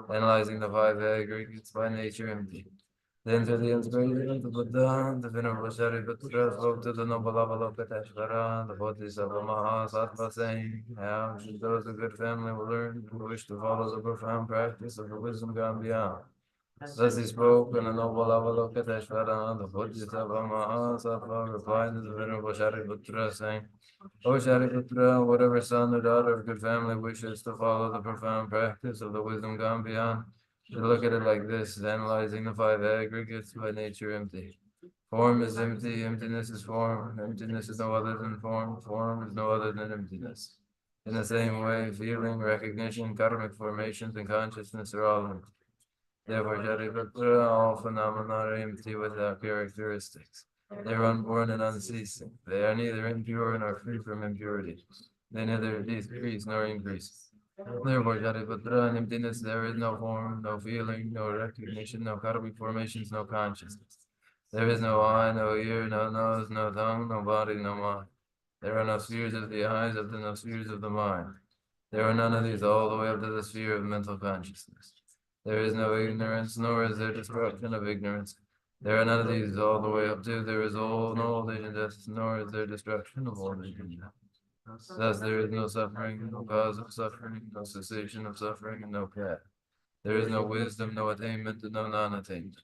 analyzing the five aggregates by nature empty. Then to the inspiration of the Buddha, the Venerable Shariputra spoke to the noble Avalokiteshvara, the Bodhisattva Mahasattva, saying, how should those of good family will learn who wish to follow the profound practice of the wisdom gone beyond? Thus he spoke, and the noble Avalokiteshvara, the Bodhisattva Mahasattva, replied to the Venerable Shariputra, saying, O Shariputra, whatever son or daughter of good family wishes to follow the profound practice of the wisdom gone beyond, should look at it like this, analyzing the five aggregates by nature empty. Form is empty, emptiness is form, emptiness is no other than form, form is no other than emptiness. In the same way, feeling, recognition, karmic formations, and consciousness are all empty. Therefore, Shariputra, all phenomena are empty without characteristics. They are unborn and unceasing. They are neither impure nor free from impurity. They neither decrease nor increase. Therefore, Shariputra, in emptiness there is no form, no feeling, no recognition, no karmic formations, no consciousness. There is no eye, no ear, no nose, no tongue, no body, no mind. There are no spheres of the eyes, no spheres of the mind. There are none of these all the way up to the sphere of mental consciousness. There is no ignorance, nor is there destruction of ignorance. There are none of these all the way up to there is no old age and death, nor is there destruction of old age and death. Thus there is no suffering, no cause of suffering, no cessation of suffering, and no path. There is no wisdom, no attainment, and no non-attainment.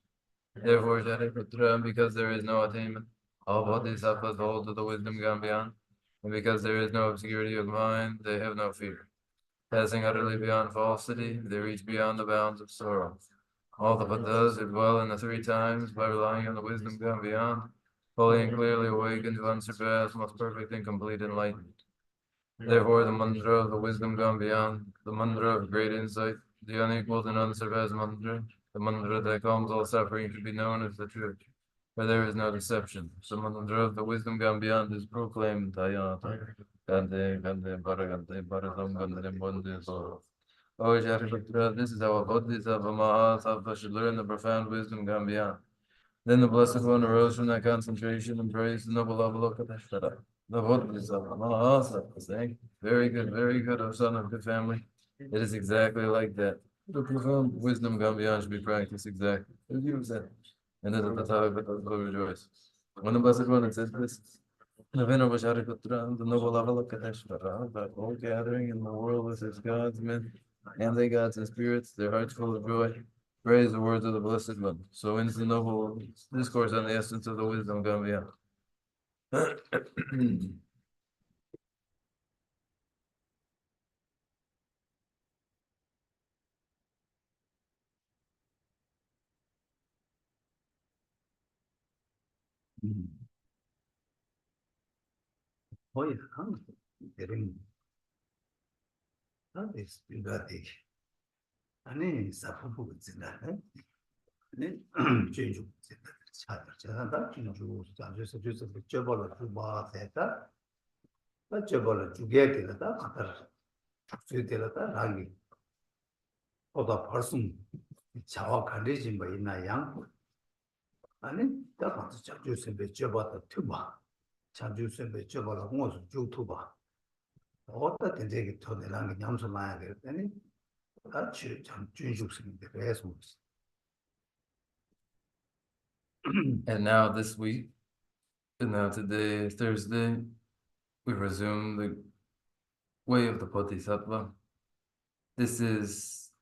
Therefore, Shariputra, because there is no attainment, all bodhisattvas hold to the wisdom gone beyond, and because there is no obscurity of mind, they have no fear. Passing utterly beyond falsity, they reach beyond the bounds of sorrow. All the Buddhas who dwell in the three times by relying on the wisdom gone beyond, fully and clearly awakened to unsurpassed, most perfect and complete enlightenment. Therefore, the mantra of the wisdom gone beyond, the mantra of great insight, the unequaled and unsurpassed mantra, the mantra that calms all suffering, should be known as the truth, for there is no deception. The mantra of the wisdom gone beyond is proclaimed. Gante, Gante, Paragante, Paratam, Gante, Bonde, Soro. O Shariputra, this is how a Bodhisattva Mahasattva should learn the profound wisdom gone beyond. Then the Blessed One arose from that concentration and praised the noble Avalokiteshvara. The Bodhisattva Mahasattva, saying, very good, O son of good family. It is exactly like that. The profound wisdom gone beyond should be practiced exactly as you have said. And then the Tathagata will rejoice. When the Blessed One had said this, the Venerable Shariputra, the noble Avalokiteshvara, the whole gathering in the world with its gods, men, and they gods and spirits, their hearts full of joy, praise the words of the Blessed One. So ends the noble discourse on the essence of the wisdom gone beyond. Hoy kan derin is bigati ani safu zinda ne jeju zinda cha da jeju sa jesu chebol ba ta ta chebol juge de da qatar ju de da ragi oda person chawa khande jin ba ina yang ani da ba cha ju se be cheba ta tuba 자주 선배 저거라 공수 주투바 어떤 된적이 더 내랑 냠서 나야 되더니 같이 참 준숙스인데 그래서 And now this week, and now today, Thursday, we resume the way of the Bodhisattva. This is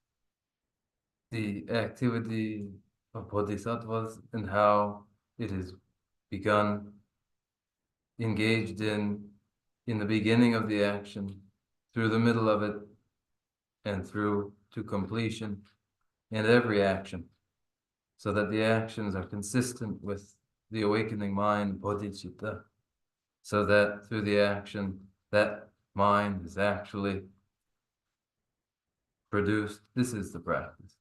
the activity of Bodhisattvas and how it is begun, engaged in the beginning of the action, through the middle of it, and through to completion in every action, so that the actions are consistent with the awakening mind, bodhicitta, so that through the action, that mind is actually produced. This is the practice.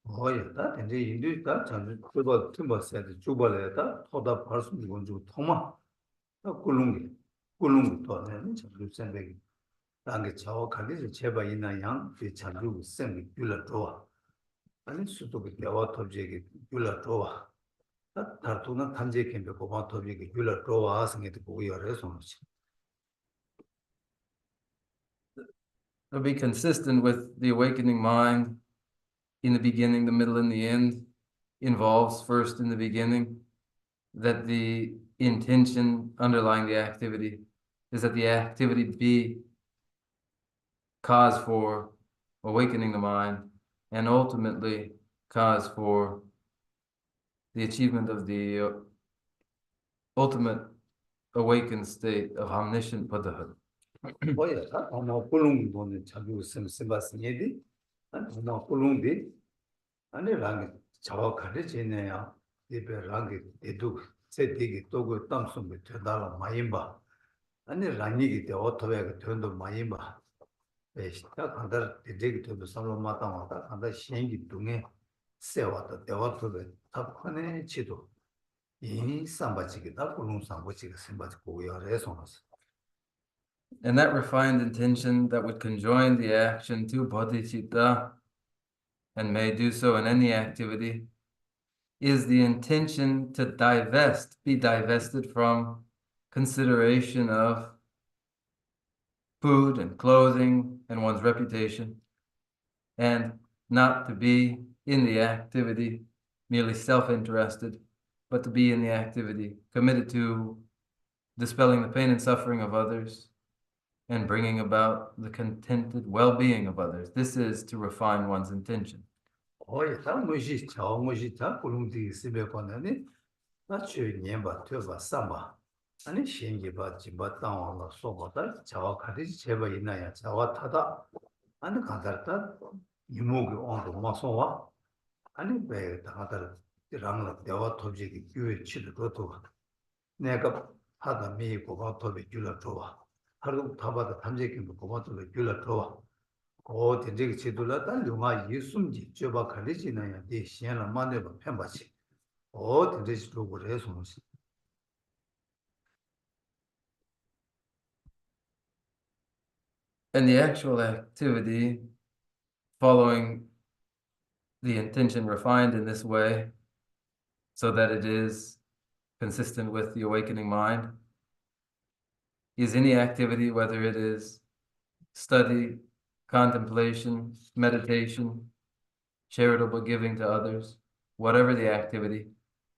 Oh yeah, that and the Hindu that 참 그거 틈버 사이드 주발에다 토다 벌써 이건 좀 토마 꿀lun기 토는 참 생각이 당게 정확하게 제발 있나 양그 자주 생기 줄라 좋아 아니 수도가 대화 토지에 줄라 좋아 다투는 단지 캠페 고마 토지에 줄라 좋아 생기도 보여 그래서 To be consistent with the awakening mind in the beginning, the middle, and the end involves first in the beginning that the intention underlying the activity is that the activity be cause for awakening the mind and ultimately cause for the achievement of the ultimate awakened state of omniscient Buddhahood. 뭐야? 아마 꿀웅 보는 자주 심바스니디 아마 꿀웅디 아니 랑게 자와 가르치네야 이베 랑게 에두 세디기 또고 땀숨을 되달라 마임바 아니 랑이기 때 오토베가 된도 마임바 에시타 간다 되게 되도 살로 마다 마다 간다 시행기 중에 세와다 대와토베 탑하네 지도 이 삼바치기다 꿀웅 삼바치기 심바치 고야 레송스 And that refined intention that would conjoin the action to bodhicitta and may do so in any activity is the intention to be divested from consideration of food and clothing and one's reputation, and not to be in the activity merely self-interested, but to be in the activity committed to dispelling the pain and suffering of others and bringing about the contented well-being of others. This is to refine one's intention. 다 무시 저 무시 다 꿀웅디 시베 권하니 나치 년바 퇴바 삼바 아니 신기바 지바 땅와라 소바다 자와 가리지 제바 있나야 자와 타다 아니 간다다 유목이 온도 마소와 아니 배 다가다 랑라 대와 토지기 교회 치도 것도 내가 하다 미고 바토비 줄라 좋아 하루 타바다 탐제기도 고바토비 줄라 좋아 오 된지기 치도라 단 용아 예숨지 쮸바 가리지나야 데 시야나 만데바 펜바치 오 된지기 도고래 소무시 And the actual activity following the intention refined in this way so that it is consistent with the awakening mind is any activity, whether it is study, contemplation, meditation, charitable giving to others, whatever the activity,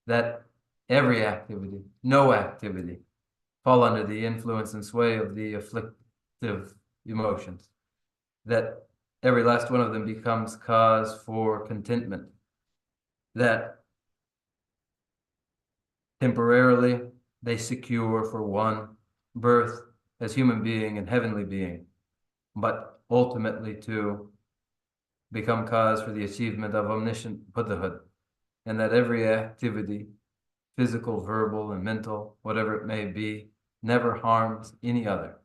that every activity, no activity, fall under the influence and sway of the afflictive emotions, that every last one of them becomes cause for contentment, that temporarily they secure for one birth as human being and heavenly being, but ultimately to become cause for the achievement of omniscient Buddhahood, and that every activity, physical, verbal, and mental, whatever it may be, never harms any other.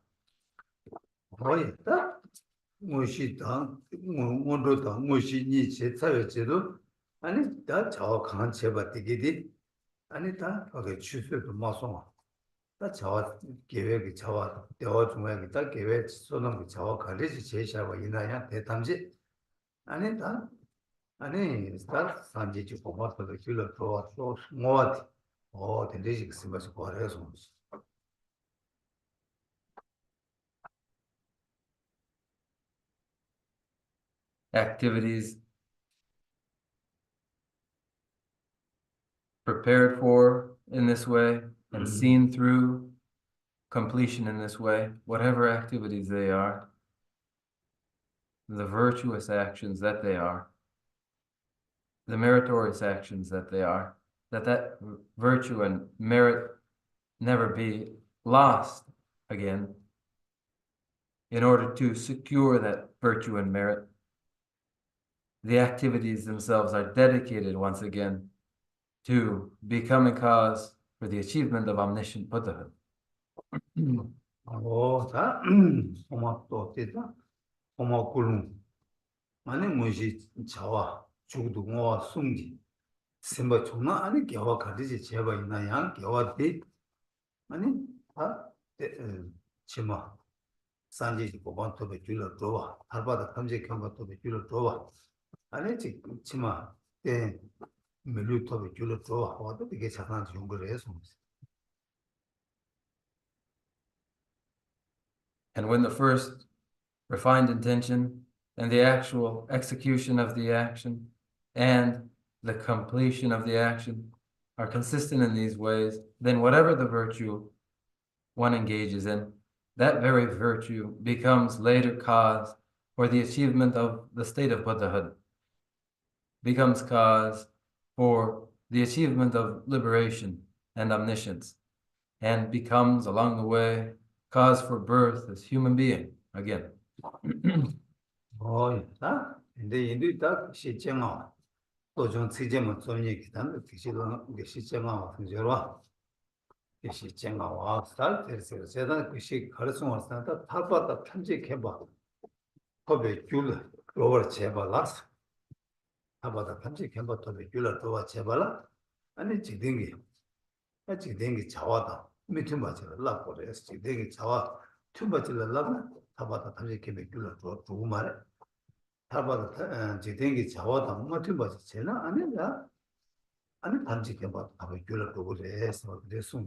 뭐였다? 무시다 원도다 무시니 제차여제도 아니 다 자와 강한 제바 되게디 아니 다 거기 취소도 마송아 다 자와 계획이 자와 대화 중에 다 계획 소는 그 자와 관리지 제시하고 이나야 대담지 아니 다 아니 다 산지지 고마워도 줄을 더 뭐지 된대식 쓰면서 거래서 Activities prepared for in this way and seen through completion in this way, whatever activities they are, the virtuous actions that they are, the meritorious actions that they are, that virtue and merit never be lost again in order to secure that virtue and merit. The activities themselves are dedicated once again to becoming cause for the achievement of omniscient Buddhahood. 다 고맙도 됐다. 고맙구름. 아니 뭐지 자와 죽도 뭐 숨지. 심바 존나 아니 겨와 가지지 제바 있나야 겨와 돼. 아니 다 치마 산지 고반토베 줄어 줘와. 할바다 탐지 경바토베 줄어 줘와. 아니 치마 때 밀루토베 줄어 줘와. 와도 되게 작은 용거를 해서 And when the first refined intention and the actual execution of the action and the completion of the action are consistent in these ways, then whatever the virtue one engages in, that very virtue becomes later cause for the achievement of the state of Buddhahood, becomes cause for the achievement of liberation and omniscience, and becomes, along the way, cause for birth as human being again. Oh, 다 근데 인도다 시점아 또좀 시점은 좀 얘기다. 기시로 시점아 funger와 시점아 스타트에서 제가 그시 가르쳐 왔다 탈바다 탐지해 봐. 법의 줄 로버 제발라스. 탈바다 탐지해 봐. 법의 줄 로버 제발라. 아니 지딩이. 지딩이 자와다. 밑에 맞아. 라고래. 지딩이 자와. tum바질라 라나. 탈바다 탐지해 봐. 줄 로버 두고 말해. 타바다 지dengi 자와다 뭐트 버지 제나 아니야 아니 단지게 봐 아버 줄을 그래서 그래서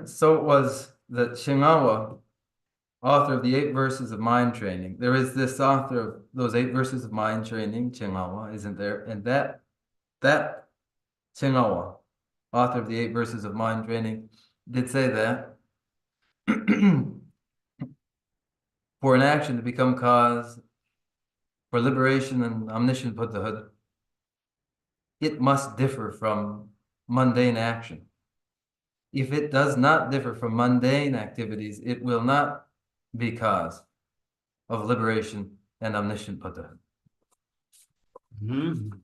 So it was that Shingawa, author of the 8 verses of mind training, there is this author of those 8 verses of mind training, Shingawa, isn't there? And that Shingawa, author of the 8 verses of mind training, did say that for an action to become cause for liberation and omniscient Buddhahood, it must differ from mundane action. If it does not differ from mundane activities, it will not be cause of liberation and omniscient Buddhahood.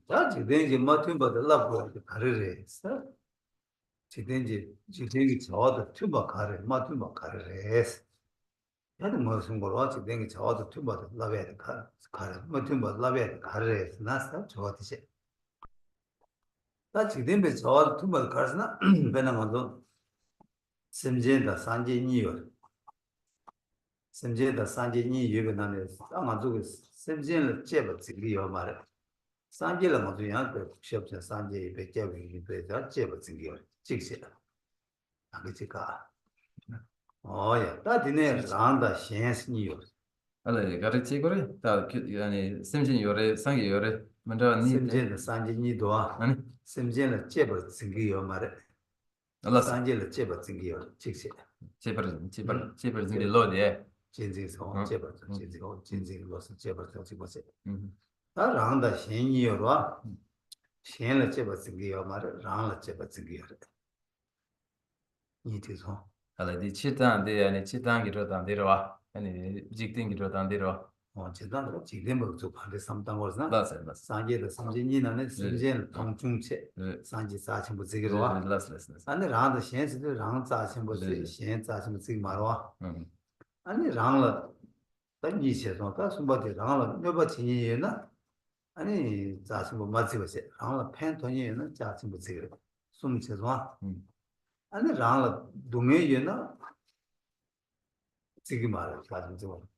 다 지dengi 뭐트 버들 라고 가르래서 지dengi 자와다 투바 가르 뭐트 뭐 가르래서 야도 무슨 걸 와지 dengi 자와다 투바 라베 가르 뭐트 뭐 라베 가르래서 나서 저한테 다 지dengi 자와다 투바 가르나 배나만도 심제다 산제니요 심제다 산제니 유변하네 아마도 심제를 제버 지리요 말에 산제를 모두 양그 시험자 산제 백제위 배다 제버 지리요 직시다 아그지가 어야 다디네 란다 신스니요 알레 가르치 거래 다 아니 심진 요래 상게 요래 먼저 니 심제다 산제니도 아니 심제를 제버 지리요 말에 알았어 산제를 제버 지리요 직시다 제발 좀 로데 진지서 제버 진지로서 제버 지고세 음 다 랑다 신이요와 신을 제버 지리요 말에 랑을 제버 지리요 이티서 알레 디 치탄데 아니 치탄기로 단데로와 아니 직딩기로 단데로 제단으로 지dem을 좀 반대 삼당 거스나 맞아 산제의 삼진이나는 심지엔 동중체 산지 사ችን 부지기로와 아니 랑의 신스도 랑 자신 부지 신 자신 부지 말와 아니 랑을 단지셔서 다 숨바디 랑을 몇번 지니나 아니 자신 부 맞지고세 랑을 팬톤이나 자신 부지 숨체와 아니 랑을 동해이나 지기 말을 자신 좀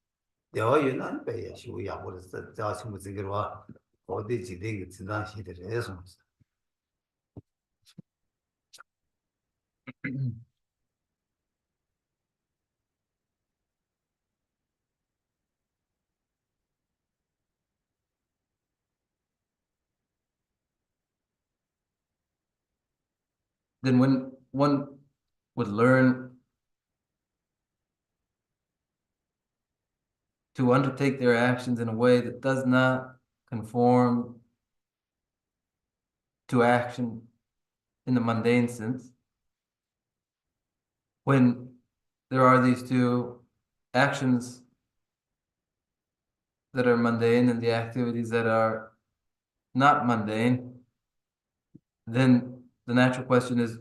대화에는 배에 쉬우야 버렸어. 자신 무지기로와 어디 지대기 지난 시대에서 then when one would learn to undertake their actions in a way that does not conform to action in the mundane sense, when there are these 2 actions that are mundane and the activities that are not mundane, then the natural question is,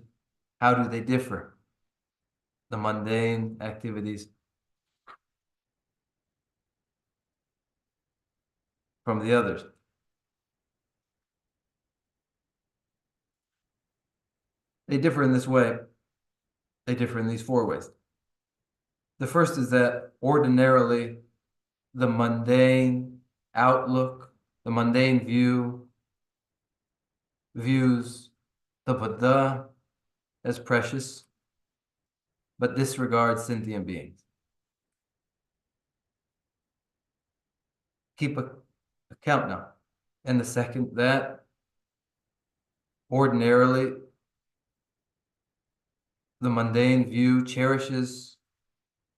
how do they differ? The mundane activities from the others. They differ in this way. They differ in these 4 ways. The first is that ordinarily the mundane outlook, the mundane view, views the Buddha as precious, but disregards sentient beings. keep account now. And the second, that ordinarily the mundane view cherishes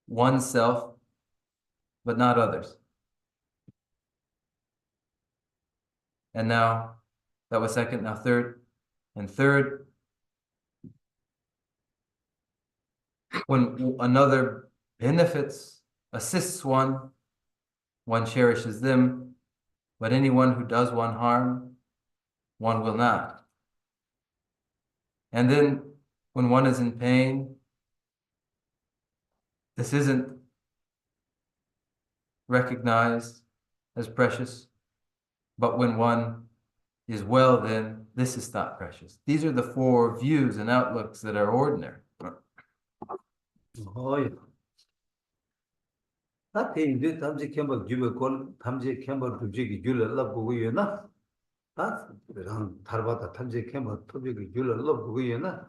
oneself, but not others. And now, that was second, now third. And third, when another benefits, assists one cherishes them, but anyone who does one harm, one will not. And then when one is in pain, this isn't recognized as precious, but when one is well, then this is thought precious. These are the four views and outlooks that are ordinary. Oh, yeah. That thing, this Tamsi Campbell, you will call Tamsi Campbell to Jiggy Jula Love Guyana. That's Tarbata Tamsi Campbell to Jiggy Jula Love Guyana.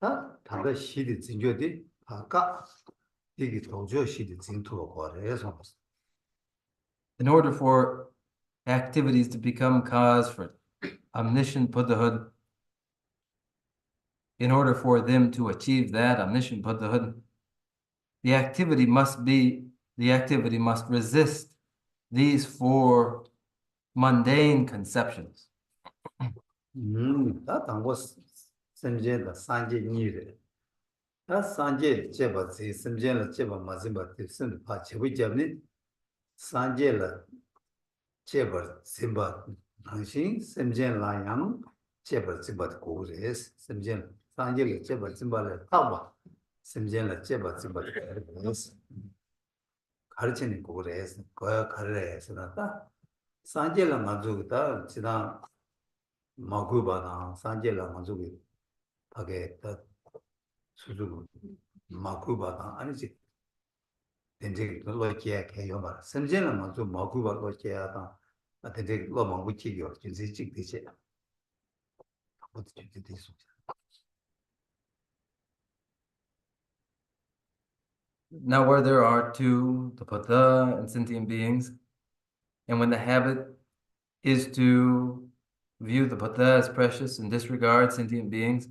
That Tanda she did in Jodi, Paka, Diggy Tojo, she did into a quarter. In order for activities to become cause for omniscient Buddhahood, in order for them to achieve that omniscient Buddhahood, the activity must resist these four mundane conceptions. That was Semjen the Sanje needed. That Sanje Jeba, Semjen Jeba Mazimba, Sim Pachi, Jamni, Sanje Jeba Simba, Hanshin, Semjen Layang, Jeba Simba Gores, Semjen, Sanje Jeba Simba Taba, Semjen Jeba Simba Gores, Karchini Gores, Goya Kares, Sanje La Mazuta, China Magubana, Sanje La Mazuki, Page, Suzu, Magubana, and it's then take the Lokia Kayoma. Semjena Mazu Maguba Lokia, I think take Loma Wiki or Jizik this year. What did you do this? Now, where there are two, the Buddha and sentient beings, and when the habit is to view the Buddha as precious and disregard sentient beings,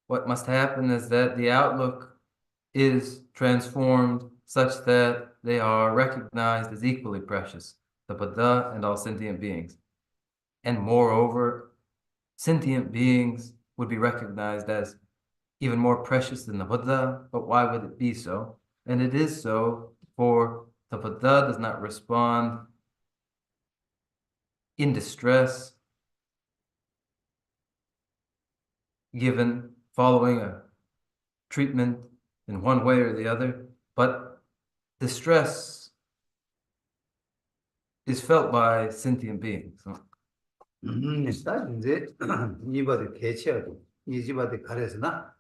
what must happen is that the outlook is transformed such that they are recognized as equally precious, the Buddha and all sentient beings. And moreover, sentient beings would be recognized as even more precious than the Buddha, but why would it be so? And it is so, for the Buddha does not respond in distress, given following a treatment in one way or the other, but distress is felt by sentient beings. Starting it, anybody catch her, anybody caressna.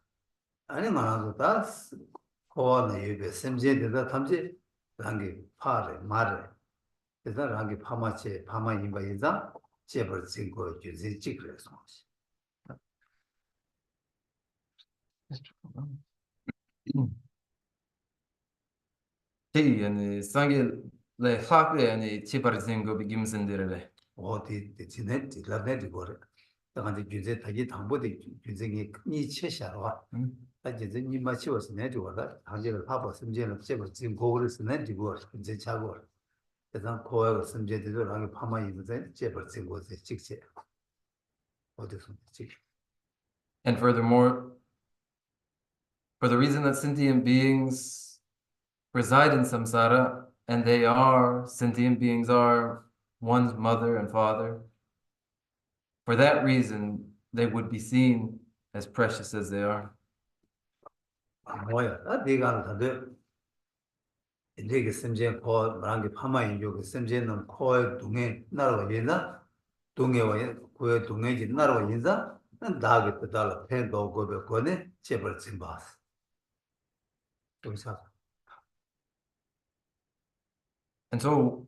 Animals that's all you be Semjen the Tamji, Rangi Pare, Mare. Is that Rangi Pamache, Pama Imbaza, Jebber Zingo, Juzi Chickless. يعني 상게 래 학에 아니 치바르진 거 비김선들래. 어디 지net 라네디 거래. 당한테 주제 타기 당보디 주제기 니 채샤와. 아제제 니 마치워서 내줘라. 당제를 파버 심제는 제버 지금 고글스 내지고 이제 차고. 그다음 고하고 심제들도 랑이 파마 입으세 제버 지고 직제. 어디서 직. And furthermore, for the reason that sentient beings reside in samsara, and sentient beings are one's mother and father, for that reason, they would be seen as precious as they are. 뭐야? 네가 다들 이제 심제 코 랑이 파마 인조 심제는 코에 동에 나로 얘나 동해와 고에 동해지 나로 인자 나게 달 팬도 고베 거네 제벌 짐바스. 동사 And so,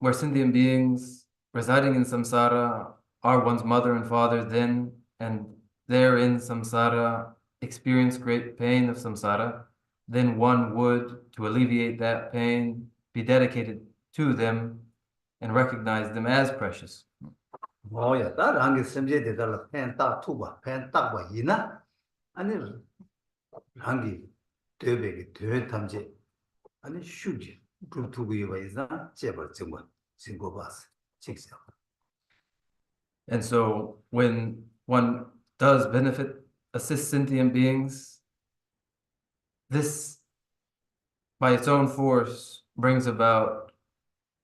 where sentient beings residing in samsara are one's mother and father, then, and there in samsara experience great pain of samsara, then one would, to alleviate that pain, be dedicated to them and recognize them as precious. 뭐야, 다 랑게 섬제 되달라 펜딱 투바 펜딱 봐 이나 아니 랑게 되베게 되 탐제 아니 슈지 두두고 이봐 이상 제발 정말 신고 봤어 직접. And so when one does benefit, assist sentient beings, this by its own force brings about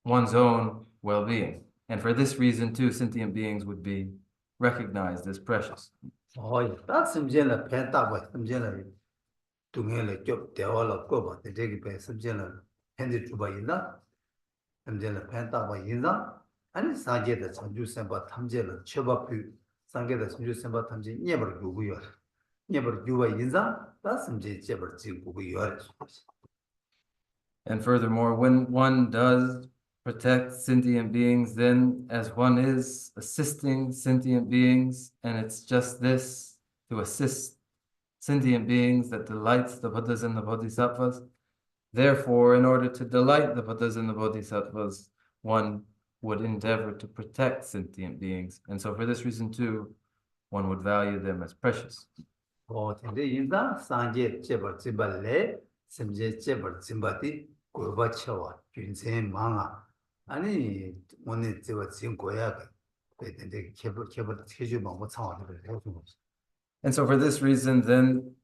one's own well-being. And for this reason too, sentient beings would be recognized as precious. 어이, 딱 섬제는 펜딱 봐 섬제는 동해를 좀 대화를 거봐 되게 배 섬제는 핸드 주바 있나 섬제는 펜딱 봐 인상 아니 사제의 전주 선바 탐제를 처바피 상계의 전주 선바 탐제 예벌 요구요 예벌 요구와 인상 다 섬제 제벌 지구고요. And furthermore, when one does protect sentient beings, then as one is assisting sentient beings, and it's just this, to assist sentient beings, that delights the Buddhas and the Bodhisattvas. Therefore, in order to delight the Buddhas and the Bodhisattvas, one would endeavor to protect sentient beings. And so for this reason too, one would value them as precious. 근데 인상 상계 제벌 지발래 섬제 제벌 짐바디 고바쳐와 균생 망아 아니 오늘 제가 지금 고야 근데 개벌 체주 뭐 상황을 해주고. And so for this reason, then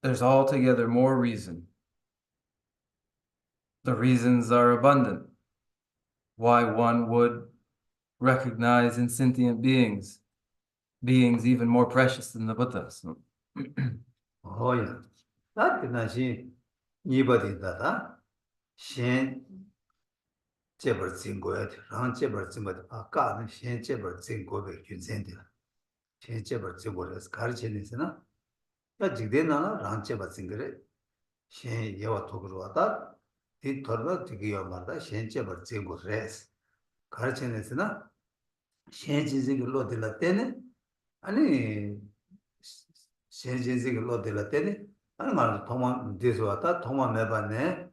there's altogether more reason. The reasons are abundant why one would recognize in sentient beings even more precious than the Buddhas. 야, 나 그나시 이버디다다 신 제벌 진고야 랑 제벌 진고 아까는 신 제벌 진고의 균생들 신 제벌 진고를 가르치는데나 야 지대나 랑 제벌 진거래 신 예와 도그로 왔다 이 더러 되게요 말다 신 제벌 진고레스 가르치는데나 신 진지로 들라 때는 아니 신진식을 얻을 때는 아니 말 통만 돼서 왔다 통만 매봤네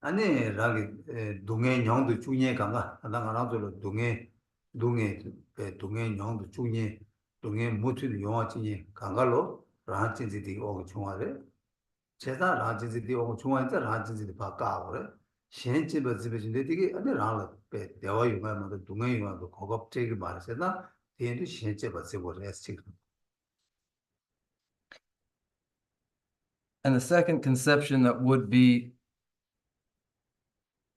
아니 라기 동해 영도 중에 간가 나가라도 동해 영도 중에 동해 무튼 영화진이 간가로 라진지디 오고 중화래 제가 라진지디 오고 중화인데 라진지디 바까고래 신집에 집에진데 되게 아니 라라 배 대화 용어만 동해 용어도 고급적이 말해서나 얘도 신집에 집을 했지. And the second conception that would be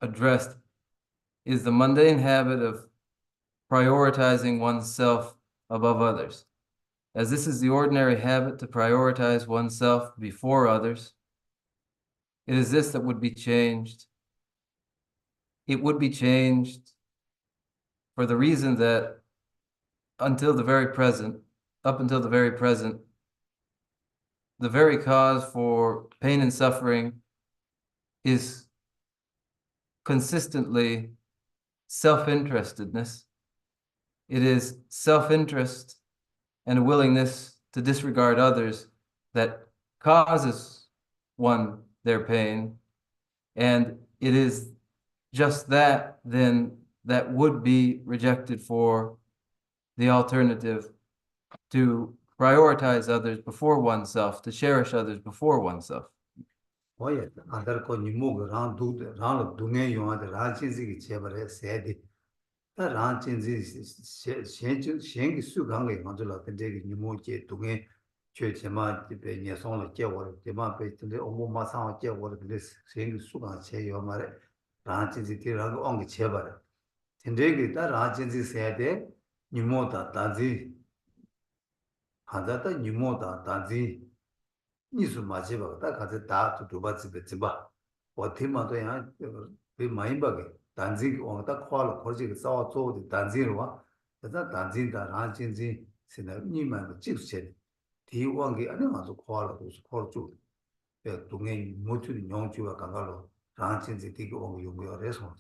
addressed is the mundane habit of prioritizing oneself above others. As this is the ordinary habit to prioritize oneself before others, it is this that would be changed. It would be changed for the reason that up until the very present, the very cause for pain and suffering is consistently self-interestedness. It is self-interest and a willingness to disregard others that causes one their pain. And it is just that then that would be rejected for the alternative to prioritize others before oneself, to cherish others before oneself. Oye, andar ko nimug ran dunge yuwa de ran chinzi ki chebare sedi. Ta ran chinzi shen ki su gange manzo la tende ki nimug che dunge che chema pe nyesong la che wore, chema pe tende omo ma sang la che wore, tende shen ki su gange che yuwa mare ran chinzi ti ran ko ongi chebare. Tende ki ta ran chinzi sedi nimug ta tanzi 한자다 니모다 단지 니수 마지바 다 가서 다 두바지 베지바 어티마도 야 그 마이바게 단지 온다 콜 거지 싸워 쪼디 단지로 와 그래서 단지다 라진지 신나 니만 찍으세 디왕게 아니 맞아 콜도 콜주 그 동행 모두 용주와 강가로 라진지 디고 온 용요래서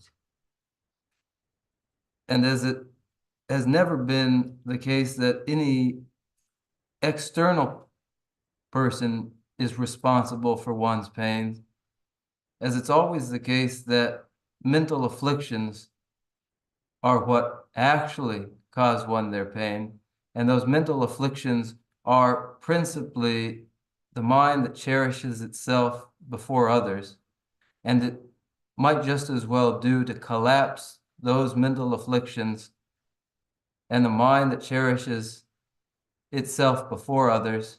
And as it has never been the case that any external person is responsible for one's pain, as it's always the case that mental afflictions are what actually cause one their pain. And those mental afflictions are principally the mind that cherishes itself before others. And it might just as well do to collapse those mental afflictions and the mind that cherishes itself before others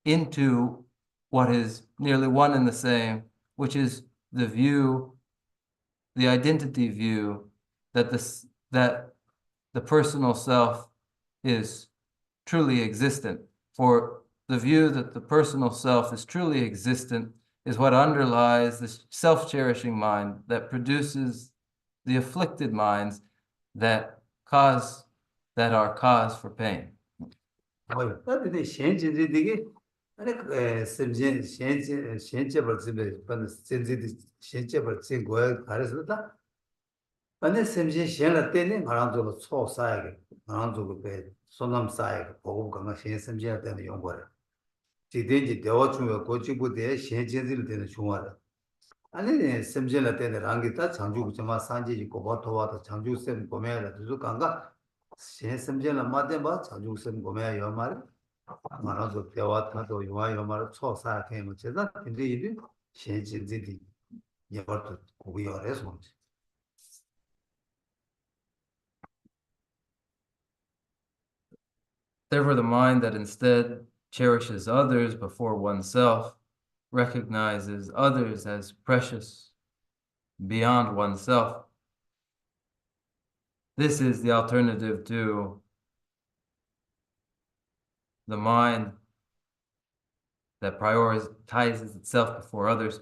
into what is nearly one and the same, which is the view, the identity view that the personal self is truly existent. For the view that the personal self is truly existent is what underlies this self-cherishing mind that produces the afflicted minds that are cause for pain. 안에 샘진 시행을 때는 가랑조로 초사하게 가랑조로 배 손남 사이게 보고 강가 시행 샘진 때는 용거를 지대지 대화 중에 고치부대 시행진들 때는 중화를 아니 샘진을 때는 랑기다 장주 정말 산지지 고바토와도 장주 샘 고매라 두 강가 시행 샘진을 맞대 봐 장주 샘 고매야 요 말. 말아서 대화 타도 요와 요 말을 초사하게 뭐 제가 근데 이제 시행진들이 이것도 고비어래서 Therefore, the mind that instead cherishes others before oneself recognizes others as precious beyond oneself. This is the alternative to the mind that prioritizes itself before others.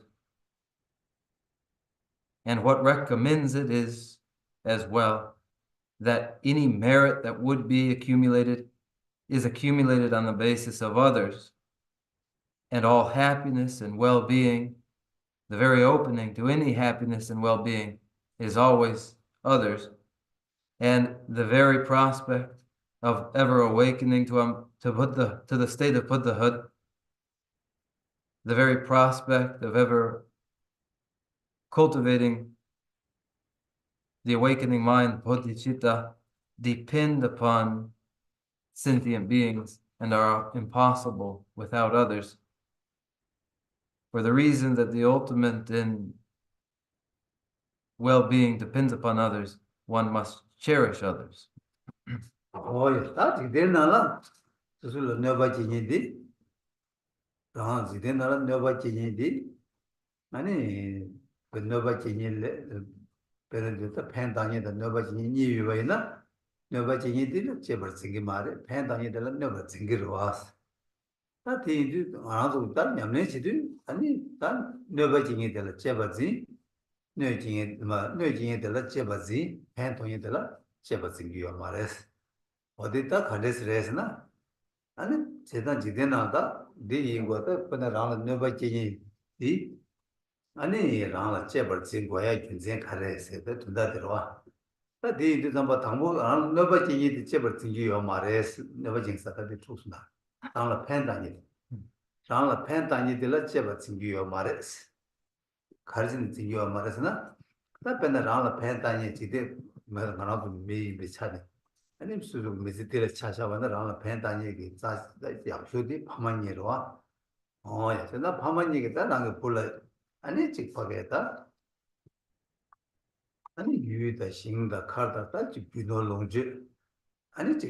And what recommends it is, as well, that any merit that would be accumulated is accumulated on the basis of others. And all happiness and well-being, the very opening to any happiness and well-being, is always others. And the very prospect of ever awakening to the state of Buddhahood, the very prospect of ever cultivating the awakening mind, Bodhisattva, depend upon sentient beings and are impossible without others. For the reason that the ultimate in well-being depends upon others, one must cherish others. Oh, that's it. Nala, so never change it. Nala never change it. Many, but never change it. But the Pentani, the never change you, never change it. Chever singing mare, Pentani, the never sing it was. That is another time, Yamnechi, and then never change it. Chever no change the Chebazi, Pentoni de la Chebazing your mares. Odita Kades Resna, and Sedan Jidenada, the water, when around never change the Ani around Cheber Singoya, Junzen Kare said to that roa. But the number Tambo, and never change the Cheber Singo Mares, never jinx at the Trusna. Down a Pentani. Round a Pentani de la Cheber Singo Mares. Carson Singo Maresna. That been around a Pentani, she did me be chatting. And if you visit the Chasha when around a Pentani, that's the absolutely Pamaniroa. Oh, yes, and that Pamani that I'm a bullet. And it's forget that. And you the sing the card that you no longer. And it's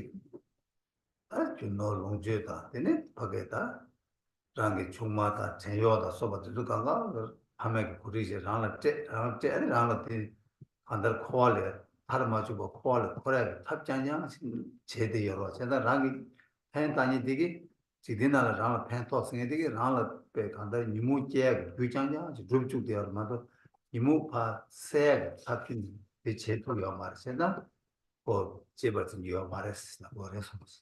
that you no longer that. Then it forget that. Rangi Chumata, Teyoda, Soba to Lukanga, Hamek Kurisi, Rana, under quality, Haramachuba quality, correct, Tapjanya, Chedi Yoro, Cheda Rangi, Pentani Digi, Sidina Rana Pentos, Rana Pek, under Nimu Jag, Guchanja, Druchu de Armado, Nimu Pa, Sag, Tapin, the Chetu Yomar, Sena, or Chibert in Yomares, Naboresons.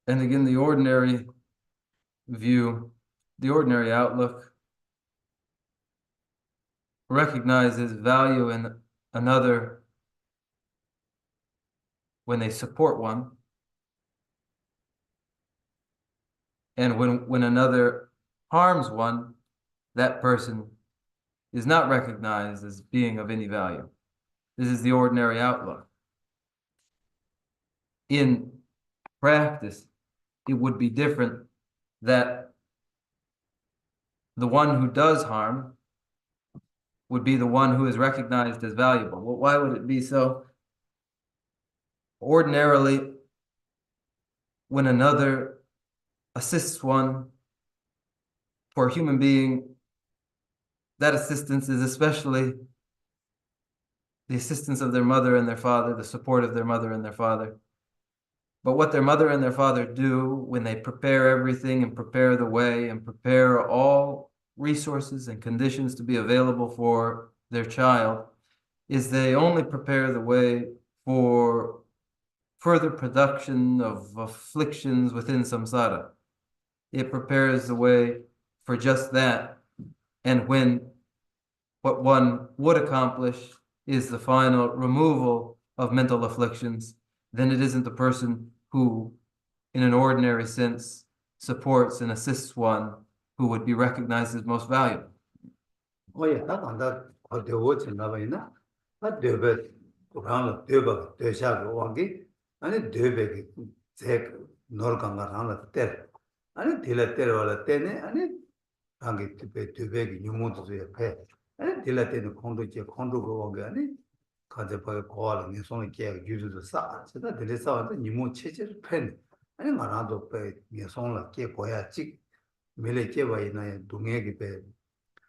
And again, the ordinary view, the ordinary outlook, recognizes value in another when they support one. And when another harms one, that person is not recognized as being of any value. This is the ordinary outlook. In practice, it would be different, that the one who does harm would be the one who is recognized as valuable. Well, why would it be so? Ordinarily, when another assists one, for a human being, that assistance is especially the assistance of their mother and their father, the support of their mother and their father. But what their mother and their father do when they prepare everything and prepare the way and prepare all resources and conditions to be available for their child is they only prepare the way for further production of afflictions within samsara. It prepares the way for just that. And when what one would accomplish is the final removal of mental afflictions, then it isn't the person who, in an ordinary sense, supports and assists one who would be recognized as most valuable. Oh yeah, that on that the watch in Lavina, that debate around the debate, the shadow wangi, and it debate take Norganga around the ter, and it dilated all the tene, and it hangi to beg you want to a pet, and it dilated the condo go organic. 가져봐 고아는 손에 깨 유주도 싸. 제가 들에서 니모 체질 팬. 아니 말아도 배 손을 깨 고야 찍 매래 깨봐 있나요? 동해기 배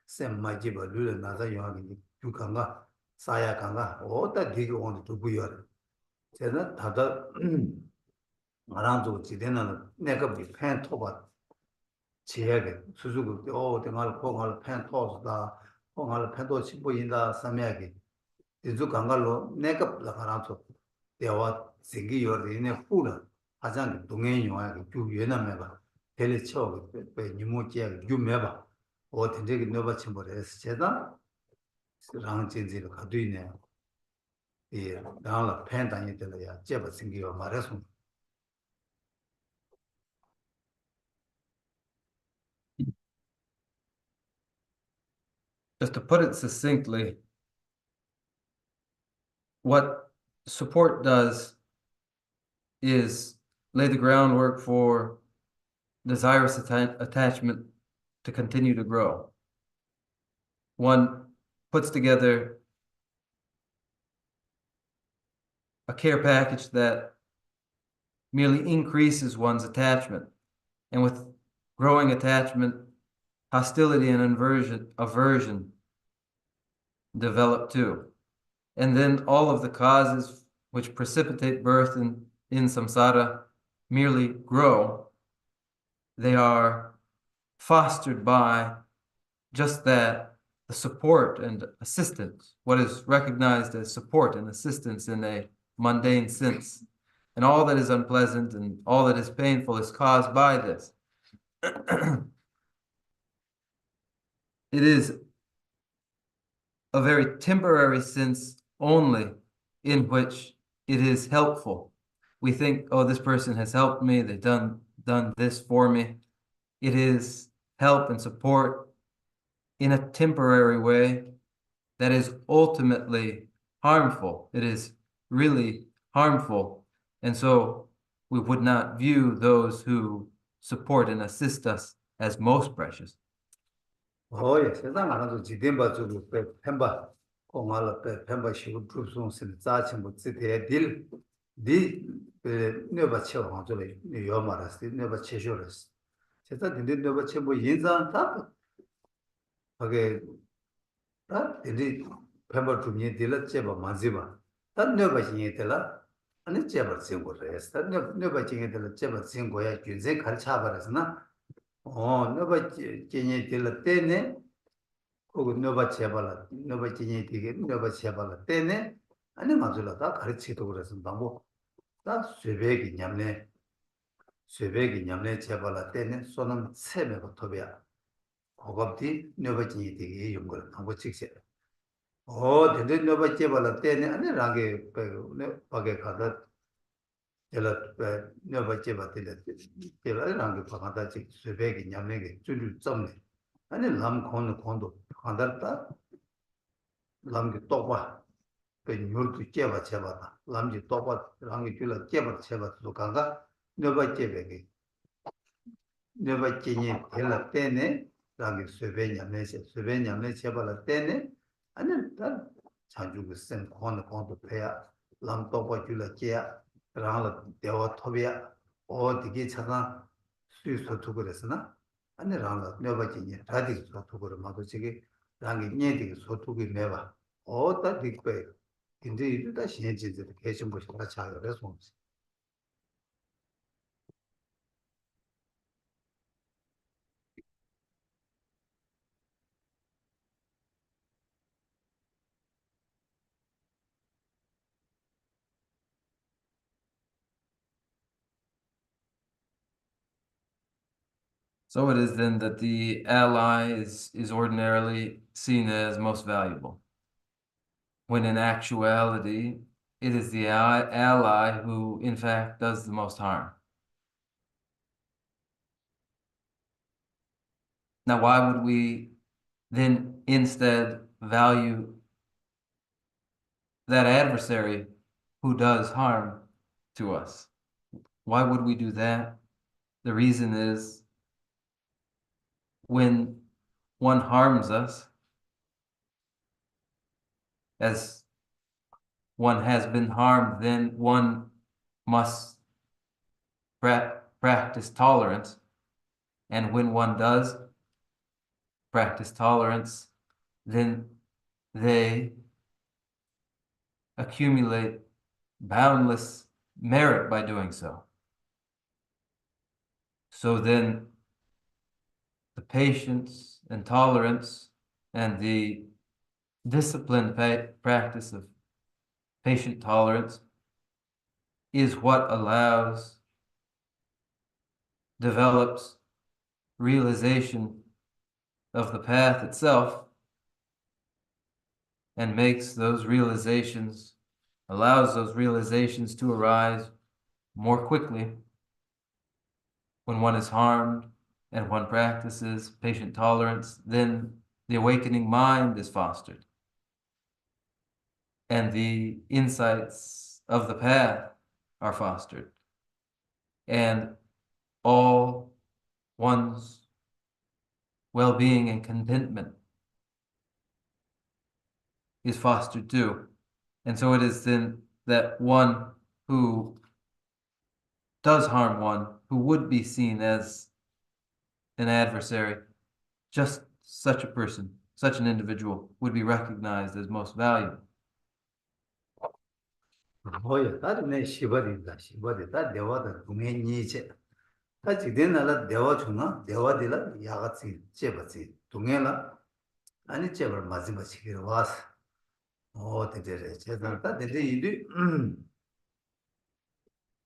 샘마지 버르는 나서 요하니 유강가 싸야 강가 어디다 되게 오는 두부여. 제가 다다 말아도 지대는 내가 팬 토바 지혜게 수수고 내가 공할 팬 토스다. 공할 팬도 치보인다 삼야기 이주 강갈로 내가 라가라서 대화 생기 요리네 후라 하장 동행 영화에 주 예나매가 텔레 쳐 니모지야 유매봐 어딘데 너바 침벌에서 제가 랑진지를 가도 있네 예 나라 팬단이 되려야 제바 생기요 말해서 Just to put it succinctly, what support does is lay the groundwork for desirous attachment to continue to grow. One puts together a care package that merely increases one's attachment. And with growing attachment, hostility and aversion develop too. And then all of the causes which precipitate birth in samsara merely grow. They are fostered by just that, the support and assistance, what is recognized as support and assistance in a mundane sense. And all that is unpleasant and all that is painful is caused by this. It is a very temporary sense only in which it is helpful. We think, oh, this person has helped me, they've done this for me. It is help and support in a temporary way that is ultimately harmful. It is really harmful. And so we would not view those who support and assist us as most precious. Oh yeah, 세상 안에도 지dem바 주고 펜바 공할 펜바 시고 주송신 자치 뭐 지대 딜디 네바 채워 가지고 요 말았지 네바 채셔스 제가 딘딘 네바 채 뭐 인상 다 하게 다 딘디 펜바 주니 딜라 채바 마지바 다 네바 신이 딜라 아니 채바 생고레스 다 네바 신이 딜라 채바 생고야 균세 가르쳐 버렸으나 너가 제니 될 때네 그거 너가 제발라 너가 제니 되게 너가 제발라 때네 아니 맞을라다 가르치도 그래서 너무 다 쇠백이 냠네 제발라 때네 손은 세매고 토비야 고급디 너가 제니 되게 연구를 하고 직세 근데 너가 제발라 때네 아니 라게 네 밖에 가다 never give a rangi Pagadachi, Svegi, Yamegi, Tulu Zomni, and then Lam Kondo, Handarta, Lamgi Toba, when Yurtu Jeva Chevata, Lamji Toba, Rangi Tula Jeva Cheva Lukanga, never Jevegi, never Chini, Hela Tene, Rangi Svenia Chebala Tene, and then that Chanju sent Kondo Paya, Lam Toba Jula Chia. Rangla dewa tobia o digi chadan sui so tukuresna ane rangla nyoba jinye radik so tukure mato chigi rangi nye digi so tukui meba o ta dikpe kinti idu ta shenye jinze kechim boshi kara chaga resonsi. So it is then that the ally is ordinarily seen as most valuable, when in actuality, it is the ally who, in fact, does the most harm. Now, why would we then instead value that adversary who does harm to us? Why would we do that? The reason is when one harms us, as one has been harmed, then one must practice tolerance. And when one does practice tolerance, then they accumulate boundless merit by doing so. So then the patience and tolerance and the disciplined practice of patient tolerance is what develops realization of the path itself and allows those realizations to arise more quickly when one is harmed and one practices patient tolerance. Then the awakening mind is fostered and the insights of the path are fostered, and all one's well-being and contentment is fostered too. And so it is then that one who does harm one, who would be seen as an adversary, just such a person, such an individual, would be recognized as most valuable. Oh yeah, that ne shibari that dewa da dunge ni che. Ta jiden ala dewa chuna, dewa dila yagatsi chebatsi. Dunge la ani chebar mazima chikir was. Oh, te che ta de idu.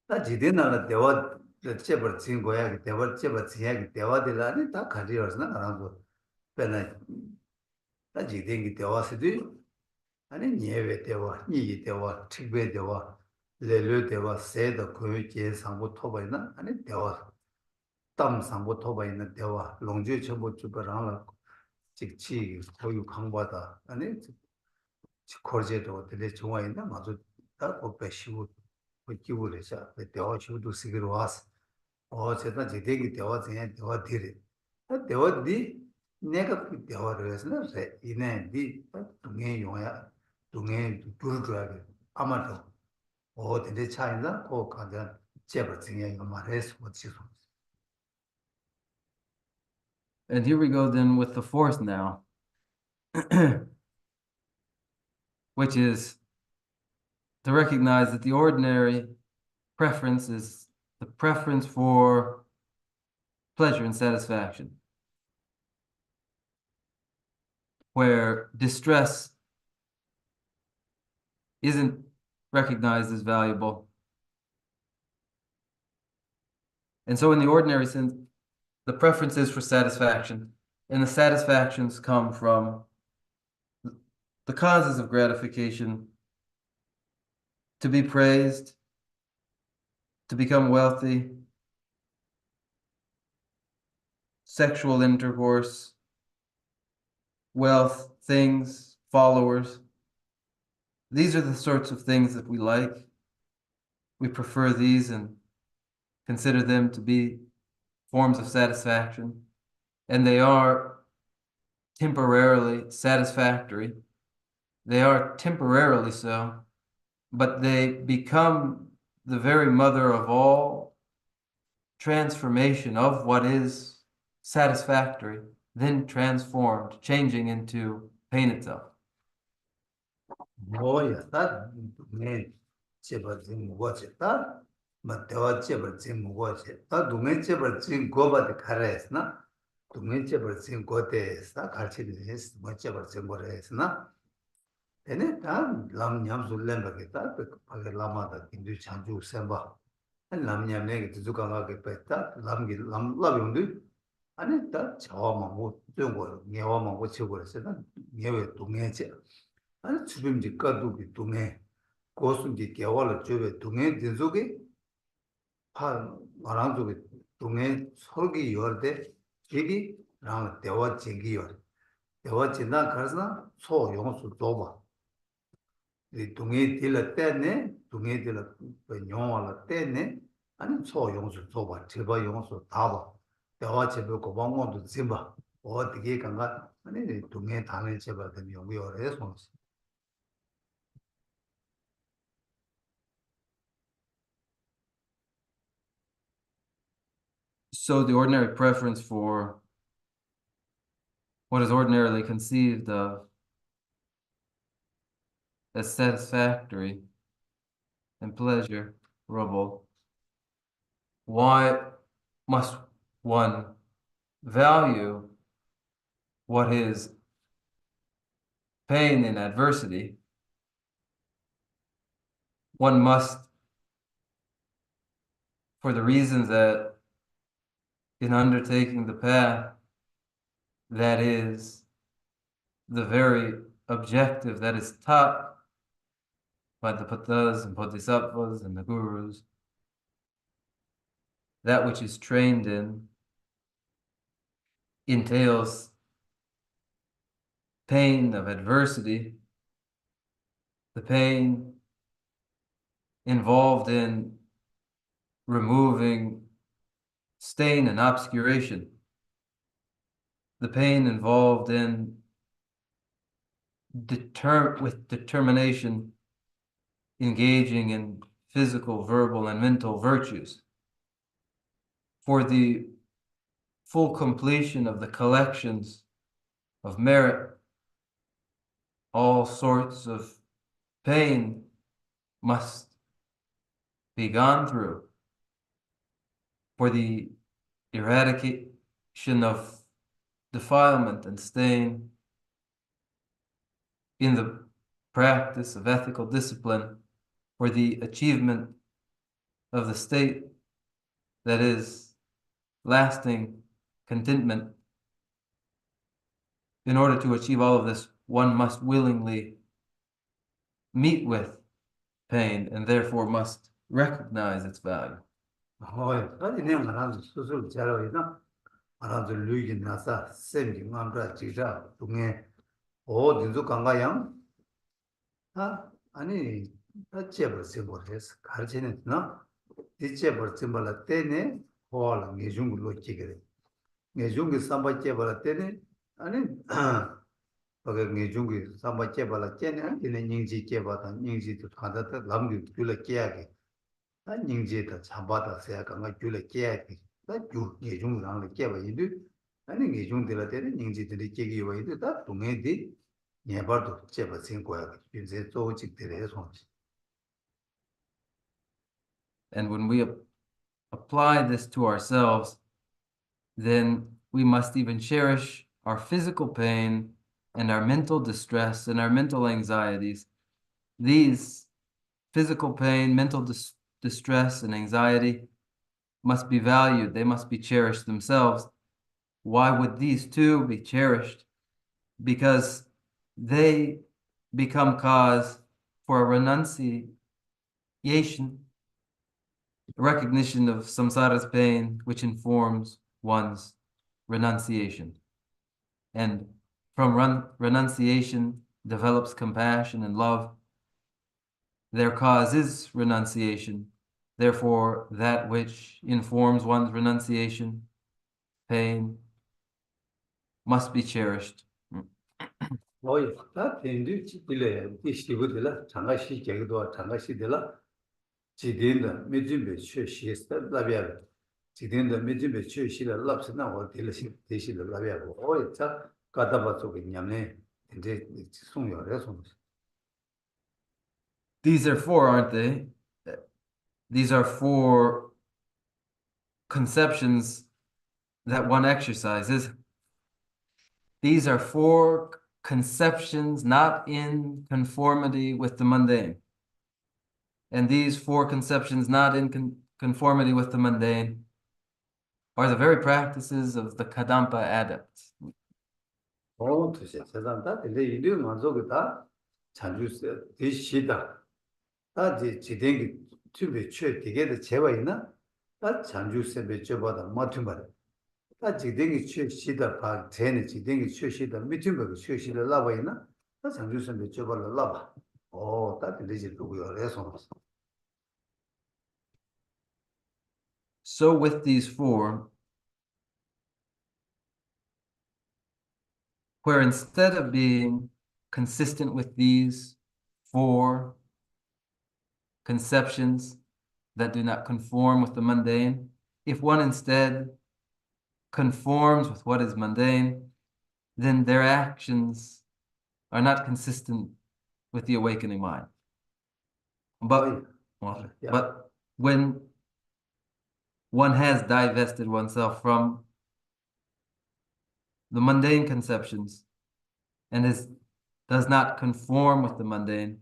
Ta jiden ala dewa chebar chin goya ki dewa chebar chiya ki dewa dila ani ta khari na arango. Pena ta jiden ki dewa sidu 아니 예외 대화, 이 대화, 특별 대화, 레르 대화, 세더 고유계 상부 토바이나 아니 대화, 담 상부 토바이나 대화, 롱주 전부 주버랑을 직치 고유 강바다 아니 코르제도 들에 중앙이나 맞아 다 고배시고 기부래서 대화 주도 시기로 왔어. 제가 제대기 대화 전에 대화 들이 대화디 내가 그 대화를 해서 이내 디 동해 용야 동해 두르드라게 아마도 어디에 차이나 그 가장 제발 중요한 거 말해서 어찌서. And here we go then with the fourth now, which is to recognize that the ordinary preference is the preference for pleasure and satisfaction, where distress isn't recognized as valuable. And so in the ordinary sense, the preference is for satisfaction, and the satisfactions come from the causes of gratification: to be praised, to become wealthy, sexual intercourse, wealth, things, followers. These are the sorts of things that we like. We prefer these and consider them to be forms of satisfaction, and they are temporarily satisfactory. They are temporarily so, but they become the very mother of all transformation of what is satisfactory, then transformed, changing into pain itself. 뭐야, 다 네, 제발 좀 뭐지, 다 맞대와 제발 좀 뭐지, 다 동네 제발 좀 고바데 가라했나, 동네 제발 좀 고대했어, 갈치를 했어, 뭐 제발 좀 거래했나, 얘네 다 람냠술렘바게다, 그게 라마다 인도 장주 셈바, 람냠네게 두두가가게 뺐다, 람라병도 아니 다 저만 못 된거, 녀만 못 쳐버렸어, 녀왜 동네지. 아니 주변지 까두기 동해 고순기 개월을 주변 동해 된속에 파 말한속에 동해 설기 열대 기기 랑 대화 진기 열 대화 진단 가서 소 용수 줘봐 이 동해 딜을 때네 동해 딜을 용어를 때네 아니 소 용수 줘봐 제발 용수 다봐 대화 제발 고방원도 짐봐 어떻게 간가 아니 동해 단을 제발 된 용어를 해서 So the ordinary preference for what is ordinarily conceived of as satisfactory and pleasurable, why must one value what is pain and adversity? One must, for the reasons that in undertaking the path, that is the very objective that is taught by the Patas and Bodhisattvas and the Gurus, that which is trained in entails pain of adversity, the pain involved in removing stain and obscuration, the pain involved in with determination engaging in physical, verbal, and mental virtues. For the full completion of the collections of merit, all sorts of pain must be gone through. For the eradication of defilement and stain in the practice of ethical discipline, for the achievement of the state that is lasting contentment. In order to achieve all of this, one must willingly meet with pain and therefore must recognize its value. 아니 내가 말하는 수술 자료이나 말하는 류긴 나사 쌤이 남자 지자 동에 어딘도 간가양 아니 어째버 셈버스 가르치는 나 이째버 셈벌 때네 호알 내중으로 지게 내중이 삼바째벌 때네 아니 거기 내중이 삼바째벌 때네 아니 닝지 째바다 닝지도 가다다 남기 줄을 깨야게 다 닝지다 잡아다 세야가 줄을 깨야게 다 내중랑을 깨봐 이들 아니 내중들 때는 닝지들이 깨기 와이도 다 동해디 예버도 제바 생고야 이제 조직들의 손 And when we apply this to ourselves, then we must even cherish our physical pain and our mental distress and our mental anxieties. These physical pain, mental distress, and anxiety must be valued. They must be cherished themselves. Why would these two be cherished? Because they become cause for a renunciation recognition of samsara's pain, which informs one's renunciation. And from renunciation develops compassion and love. Their cause is renunciation. Therefore, that which informs one's renunciation, pain, must be cherished. 어이, 다 된디 지빌레 이시부들라 장가시 제도와 장가시들라 지딘다 미진베 최시스다 라비아 지딘다 미진베 최시라 랍스나 어 딜시 대시라 라비아고 어이 자 가다바속이 냠네 이제 송요래 송 These are four, aren't they? These are four conceptions that one exercises. These are four conceptions not in conformity with the mundane. And these four conceptions not in conformity with the mundane are the very practices of the Kadampa adepts. 어 두세 세상다 근데 이름 만족이다 잔주세 대시다 다지 지den기 튜브 최 되게도 제와 있나 다 잔주세 배쳐보다 못좀 봐 다 지den기 최시다 바 제네 지den기 최시다 미팅버그 최시다 라바 있나 다 잔주세 배쳐보다 라바 다 들리지 누구요 그래서 So with these four, where instead of being consistent with these four conceptions that do not conform with the mundane, if one instead conforms with what is mundane, then their actions are not consistent with the awakening mind. But when one has divested oneself from the mundane conceptions and does not conform with the mundane,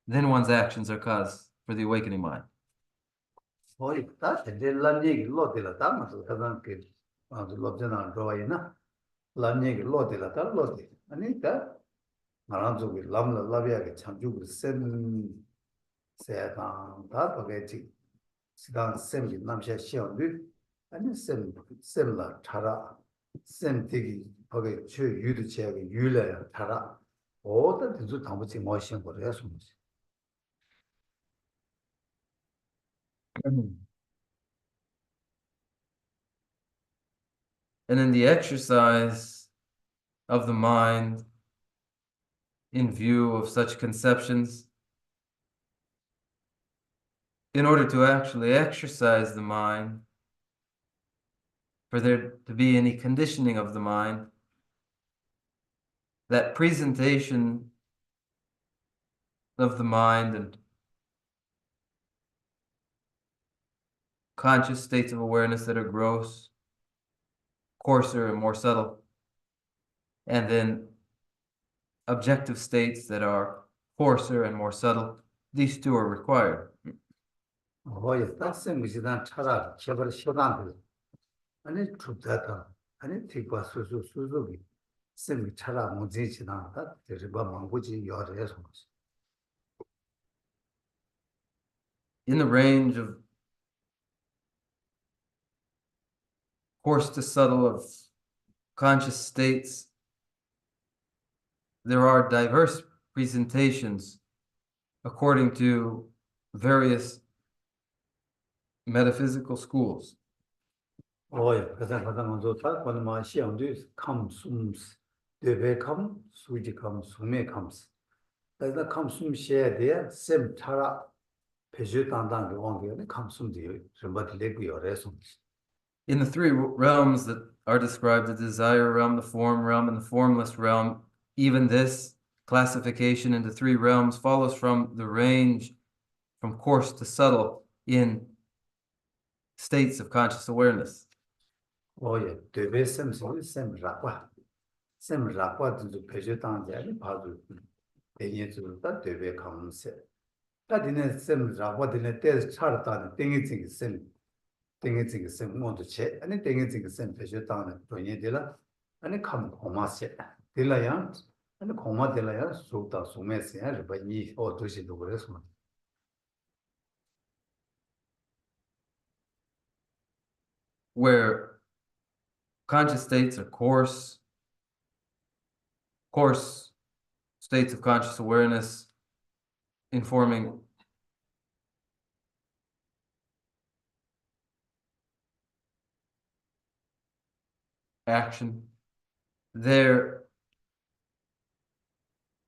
then one's actions are cause for the awakening mind. 시간 셈이 남샤 시험들 아니 셈라 타라 셈되기 거기 최 유도 제약이 유래야 타라 어떤 뜻도 담보지 뭐신 거래요 숨지 And in the exercise of the mind in view of such conceptions, in order to actually exercise the mind, for there to be any conditioning of the mind, that presentation of the mind and conscious states of awareness that are gross, coarser, and more subtle, and then objective states that are coarser and more subtle, these two are required. 셈이지단 차라 제발 시간들 아니 죽다다 아니 티과 수수수수기 셈이 차라 문제지나다 대리바 망고지 열에서 In the range of coarse to subtle of conscious states, there are diverse presentations according to various metaphysical schools. 그래서 먼저 다 권마 시험도 감숨스 되베 감 수지 감 수메 감스 그래서 감숨시에 대해 셈 차라 배주 단단히 온게 감숨도 좀 받을래고요 그래서 In the three realms that are described, the desire realm, the form realm, and the formless realm, even this classification into three realms follows from the range from coarse to subtle in states of conscious awareness. 되베 셈 셈라과 배주 단단히 봐도 대예주다 되베 감세 다디네 셈라과 되네 때 차르다는 땡이징 셈 땡이징 셈 모두 체 아니 땡이징 셈 배주 단단히 돈이들라 아니 감 고마세 딜라야 아니 고마 딜라야 소다 소메세 아르바니 도시도 그래서 where conscious states are coarse states of conscious awareness informing action. There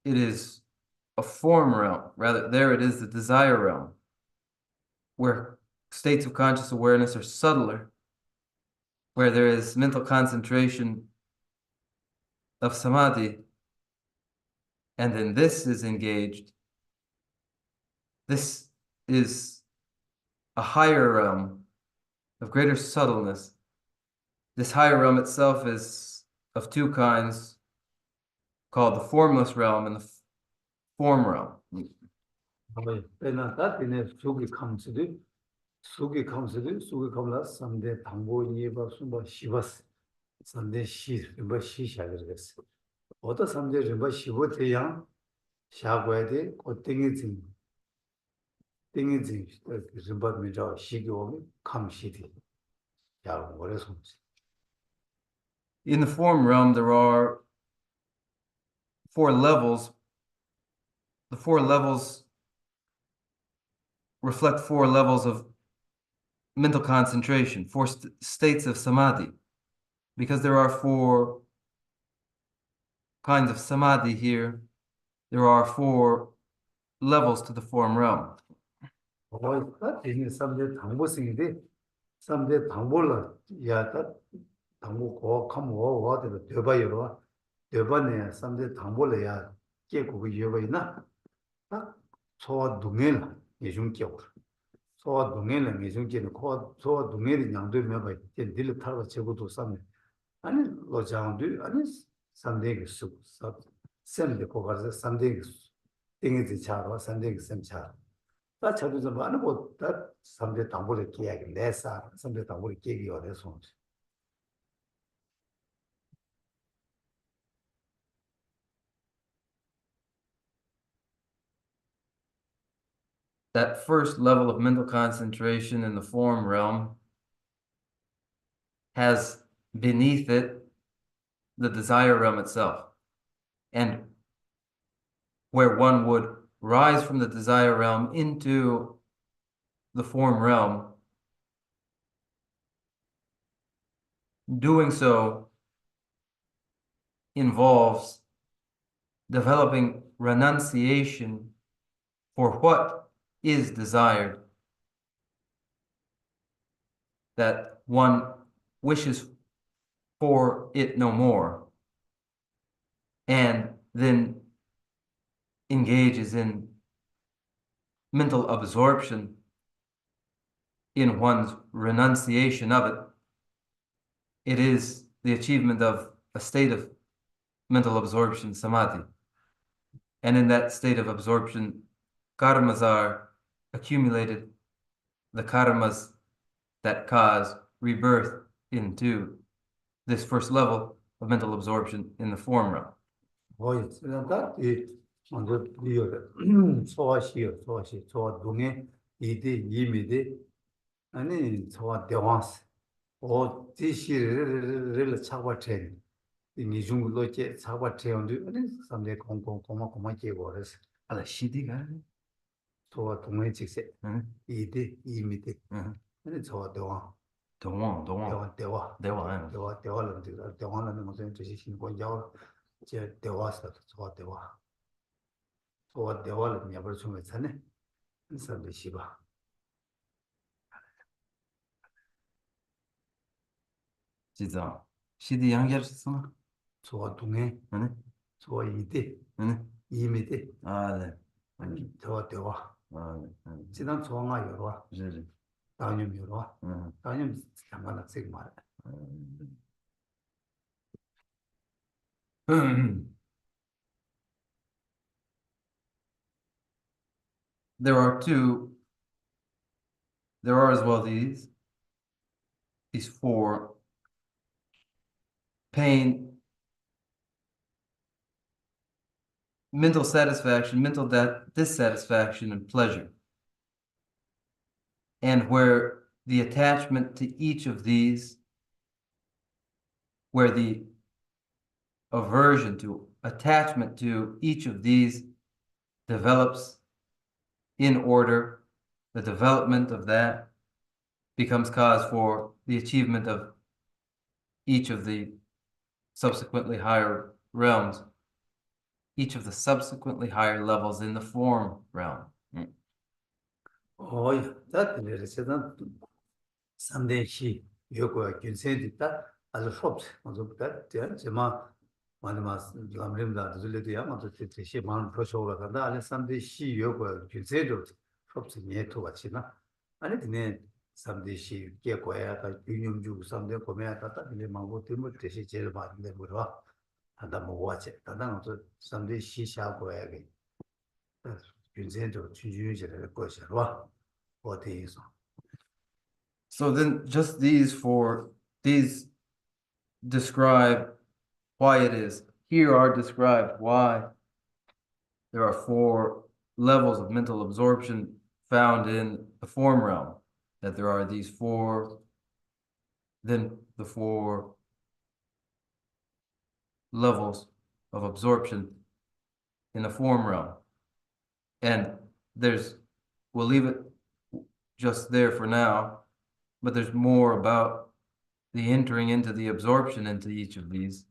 it is a form realm, rather, there it is the desire realm, where states of conscious awareness are subtler, where there is mental concentration of samadhi, and then this is engaged. This is a higher realm of greater subtleness. This higher realm itself is of two kinds, called the formless realm and the form realm. 수기 감라 삼대 당보 예바 숨바 시바스 삼대 시 림바 시샤르겠어 어떤 삼대 림바 시보 대양 샤고에데 고땡이진 땡이진 림바 미자 시교미 감시디 야 오래서 In the form realm, there are 4 levels. The 4 levels reflect 4 levels of mental concentration, 4 states of samadhi, because there are 4 kinds of samadhi here. There are 4 levels to the form realm. 이게 삼대 당보생인데 삼대 당보를 야다 당보 고함고 와도 되봐요. 되봐네 삼대 당보를 야 깨고 여봐이나 딱 소와 동일 예중 깨고 소와 동일은 예중 깨는 코 소와 동일이 양도면 봐. 이제 딜 타고 제고도 삼네. 아니 로장도 아니 삼대가 수 샘데 고가서 삼대가 땡이지 차로 삼대가 샘차 다 저도 많은 것다 삼대 당보를 깨야기 내사 삼대 당보를 깨기 어려서 That first level of mental concentration in the form realm has beneath it the desire realm itself. And where one would rise from the desire realm into the form realm, doing so involves developing renunciation for what is desired, that one wishes for it no more, and then engages in mental absorption in one's renunciation of it. It is the achievement of a state of mental absorption, samadhi. And in that state of absorption, karmas are accumulated, the karmas that cause rebirth into this first level of mental absorption in the form realm. 그러니까 이 먼저 리얼 소화시요 소화 동에 이디 이미디 아니 소화 대왕스 오 디시를 차과체 이 중로께 차과체온도 아니 삼대 공공공마 계고래서 알아 시디가 소화 동에 직세 이디 이미디 아니 소화 대왕 대왕은 무슨 뜻이신 거죠? 제 대화서 소화 대화를 몇 중에 전에 인사를 시바 진짜 시디 양결했어? 소화 동에 소화 이대 이미대 네. 아니 대화 네. 지난 소화가 여러 네. 다님 여러 다님 잠깐 학생 말 There are as well these 4: pain, mental satisfaction, mental dissatisfaction, and pleasure. And where the attachment to each of these where the aversion to, attachment to each of these develops in order, the development of that becomes cause for the achievement of each of the subsequently higher realms, each of the subsequently higher levels in the form realm. Oh, yeah, that is a Sunday she, Yoko, can say that as a shops, that, Jema, Manamas, Lamrim, that is really the amount of the ship on Proshola, and that Sunday she, Yoko, can say those shops near to Wachina. And it name Sunday she, Yakoya, Union Jew, Sunday Cometa, and the Mango Timur, the she jail by the Burra, and I'm watch it, and then Sunday she shall go again. That's Vincento, Chuju, the question, what is. So then just these describe why it is. Here are described why there are 4 levels of mental absorption found in the form realm. That there are these 4, then the 4 levels of absorption in the form realm. And we'll leave it just there for now, but there's more about the entering into the absorption into each of these,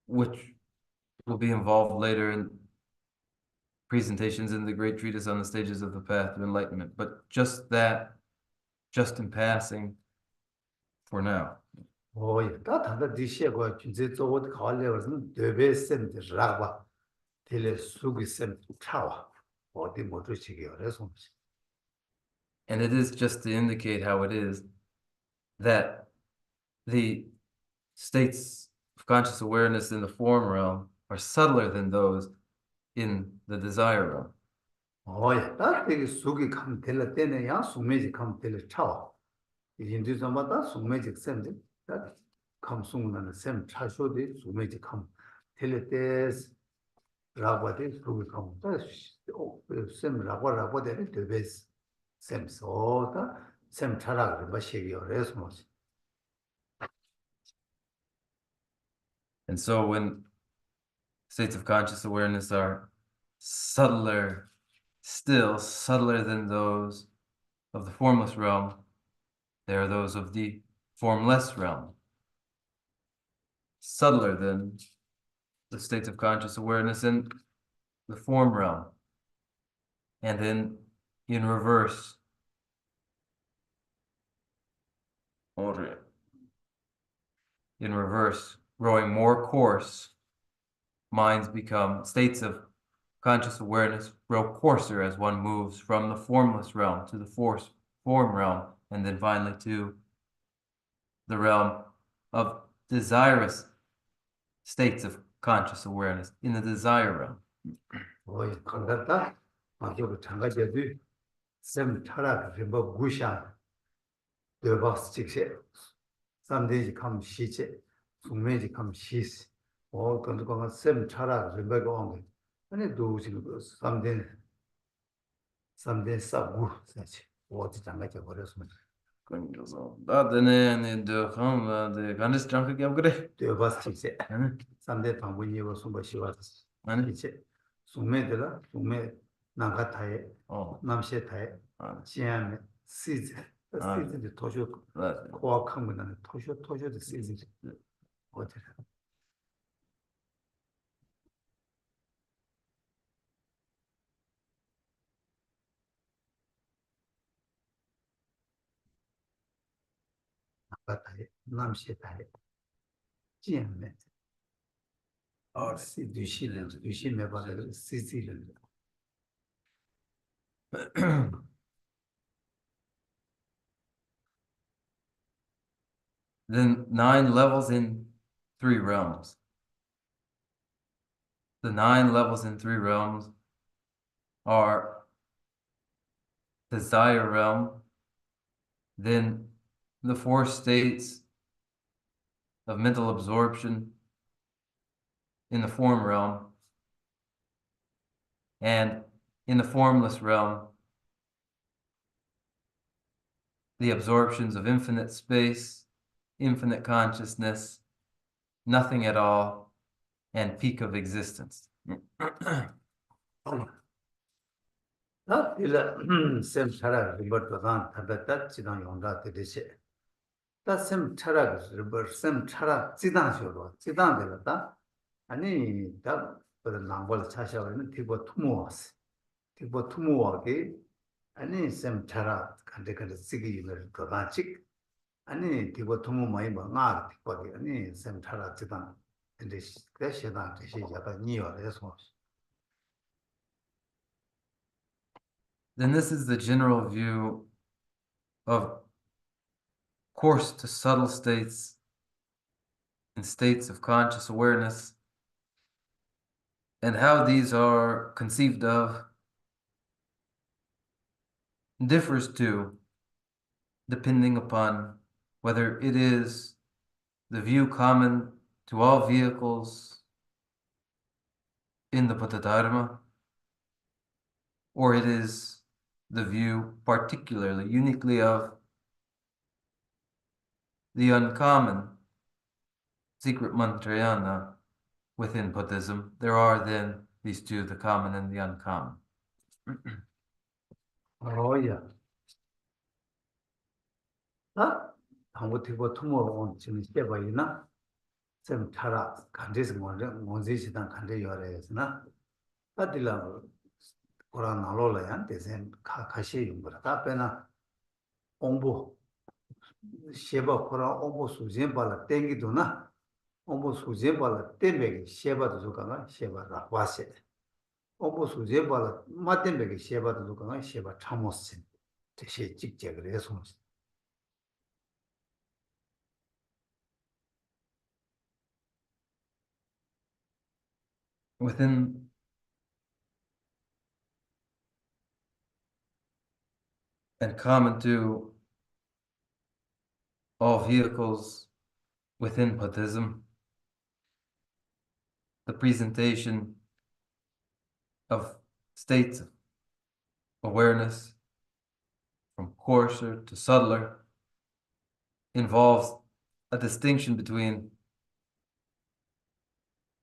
which will be involved later in presentations in the Great Treatise on the Stages of the Path to Enlightenment. But just that, just in passing for now. Oh, yeah, that this year got to what colors, the best sent the Raba, Tele Sugi sent Tower, or the Motochigi or response. And it is just to indicate how it is that the states of conscious awareness in the form realm are subtler than those in the desire realm. Oh, yeah, that is Sugi come tell a ten ya, Sumeji come tell a tower. Into some of that, Sumeji sent it, that comes soon and the same Tasho did, Sumeji come tell it is Raba did, Sugi come. That's same Raba the best. Same so the same Tarak, the Bashigi or response. And so when states of conscious awareness are subtler, still subtler than those of the formless realm, they are those of the formless realm. Subtler than the states of conscious awareness in the form realm. And then in reverse, growing more coarse, minds become states of conscious awareness grow coarser as one moves from the formless realm to the form realm, and then finally to the realm of desirous states of conscious awareness in the desire realm. Oh, yeah, Kandata, Majo Tangaja, same Tarak, remember Gushan, the boss six. Some days come Shiche, some days come Shis, all going to come same Tarak, remember only. And it does some days Sabu, such what is Tangaja for us. The Ganesh Janka Gabgre. The boss six. Some day from when you were so much was Sumedra, Sumed, Nagatai, Namshetai, Chiam, season, the season, the Tosho, Kwa Kaman and Tosho, the season. What? Nagatai, Namshetai, Chiam, or see du she never see. Then 9 levels in 3 realms. The 9 levels in 3 realms are desire realm, then the 4 states of mental absorption in the form realm, and in the formless realm, the absorptions of infinite space, infinite consciousness, nothing at all, and peak of existence. 다 일라 셈 차라 리버트단 타다다 지당 용다 되듯이 다셈 차라 리버 셈 차라 지당쇼로 지당되다 아니 다 그런 남벌 차셔는 티보 투모스 티보 투모하게 아니 셈 차라 간데 간데 시기를 거다직 아니 티보 투모 많이 뭐나 티보게 아니 셈 차라 지당 근데 그 시당 대시 약간 니어에서 Then this is the general view of course to subtle states and states of conscious awareness, and how these are conceived of differs too, depending upon whether it is the view common to all vehicles in the Bodhisattva, or it is the view particularly, uniquely of the uncommon secret mantrayana within Buddhism. There are then these two, the common and the uncommon. Oh yeah. 아, 한국티고 투모 온 지금 해봐이나 좀 차라 간제스 뭔지시단 간제 요래스나 아딜라 오라 나로라야 대선 가시 용거라 답변나 공부 셰바 코라 공부 수진 발라 땡기도나 공부 수진 발라 땡베기 셰바도 조가가 셰바라 와세 공부 수진 발라 마땡베기 셰바도 조가가 셰바 참모스 대시 직제 그래서 Within and common to all vehicles within Buddhism, the presentation of states of awareness from coarser to subtler involves a distinction between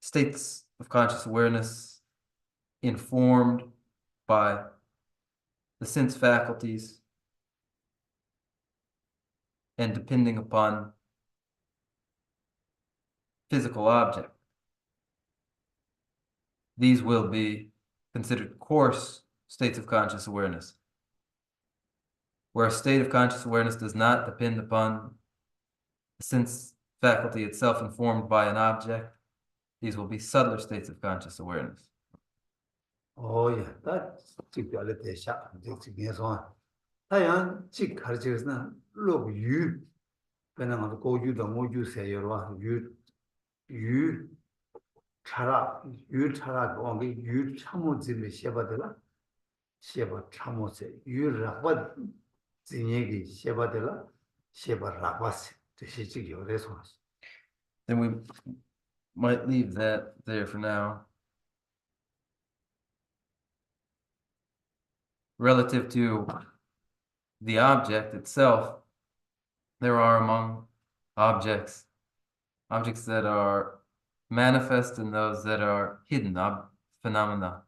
states of conscious awareness informed by the sense faculties and depending upon physical object. These will be considered coarse states of conscious awareness, where a state of conscious awareness does not depend upon the sense faculty itself informed by an object. These will be subtler states of conscious awareness. Oh yeah, that's particularly sharp. This one. 다양 직 가르치는 로그 유 변화가 고유도 모주 세요와 유 차라 유 차라 거기 유 참모집에 셰바들라 셰바 참모세 유라바 진얘기 셰바들라 셰바라바스 뜻이 요래서 Then we might leave that there for now. Relative to the object itself, there are among objects that are manifest and those that are hidden phenomena,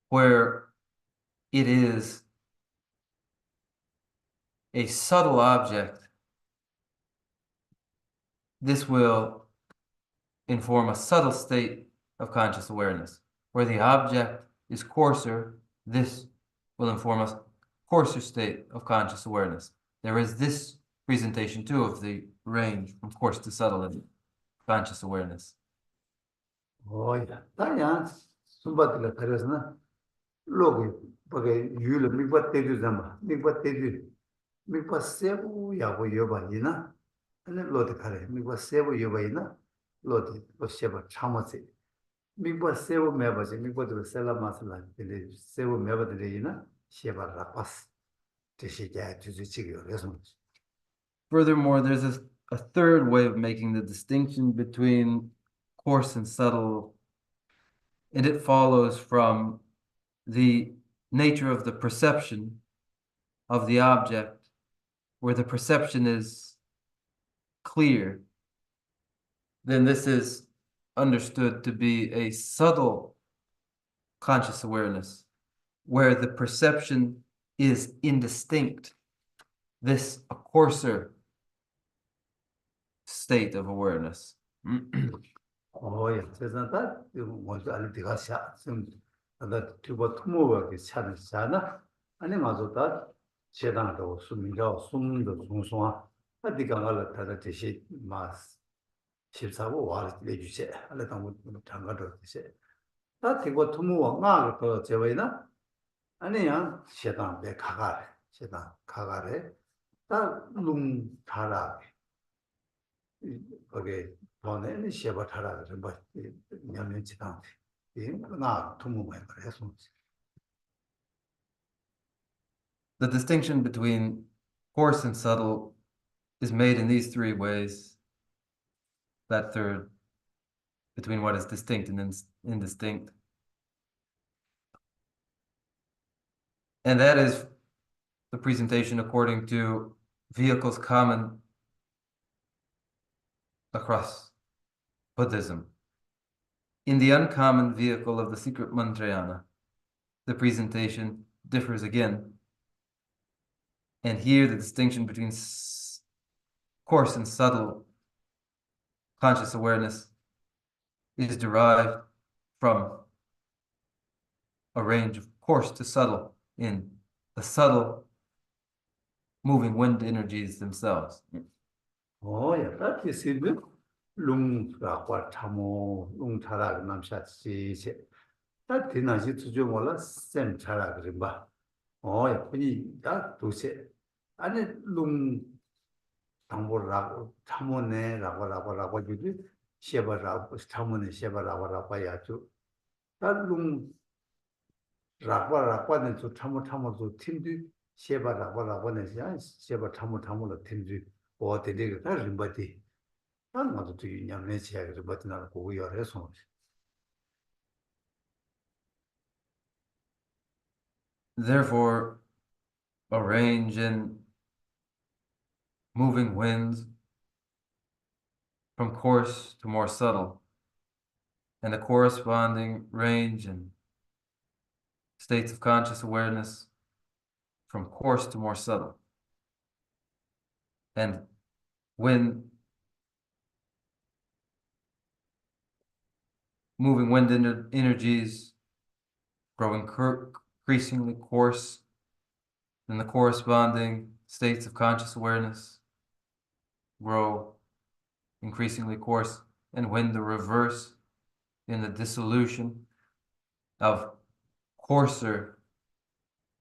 where it is a subtle object. This will inform a subtle state of conscious awareness. Where the object is coarser, this will inform a coarser state of conscious awareness. There is this presentation too of the range from coarse to subtle in conscious awareness. Oh yeah, 다양 숨바들라 그래서나 로그 버게 유를 미바 때도 잠바 미바 때도 미바 세부 야고 여바이나 아니 로드 카레 미바 세부 여바이나 로드 로 참아세 미바 세부 메바지 미바도 셀라 마슬라 근데 세부 메바들이나 셰바 라파스 대시자 주주치기요 그래서 Furthermore, there's a third way of making the distinction between coarse and subtle, and it follows from the nature of the perception of the object where the perception is clear, then this is understood to be a subtle conscious awareness, where the perception is indistinct, this a coarser state of awareness. 예, 세상다 먼저 알때가 샤, 좀 나 투바 투모가 샤나 아니 맞았다. 제단도 숨이가 숨도 송송아. 어디가 갈라 다다 대시 마스. 실사고 와를 내주세. 알레 당고 장가도 되세. 다 되고 투모가 나가 그 제외나 아니야. 제단 내 가가래. 제단 가가래. 다룽 타라. 거기 번에는 시에버 타라 그래서 뭐 냠냠치당 이나 투모만 그래서 The distinction between coarse and subtle is made in these three ways. That third, between what is distinct and indistinct. And that is the presentation according to vehicles common across Buddhism. In the uncommon vehicle of the secret mantrayana, the presentation differs again. And here the distinction between coarse and subtle conscious awareness is derived from a range of coarse to subtle in the subtle moving wind energies themselves. 야, 다티 시드 룽라과 참모 룽타라 남샤시 다티나시 주죠 몰라 셈 차라 그래 봐. 야, 분이 다 도세 아니 룽 당보라고 참모네라고 주지 셰바라고 참모네 셰바라고 야주 다룽 라과는 저 참모 팀디 셰바라고는 셰바 참모로 팀디 어디가 다 림바디 나도 되게 냠내치야 그래 버티나 고고 열해서 Therefore, a range in moving winds from coarse to more subtle, and a corresponding range in states of conscious awareness from coarse to more subtle. And when moving wind energies grow increasingly coarse, then the corresponding states of conscious awareness grow increasingly coarse, and when the reverse in the dissolution of coarser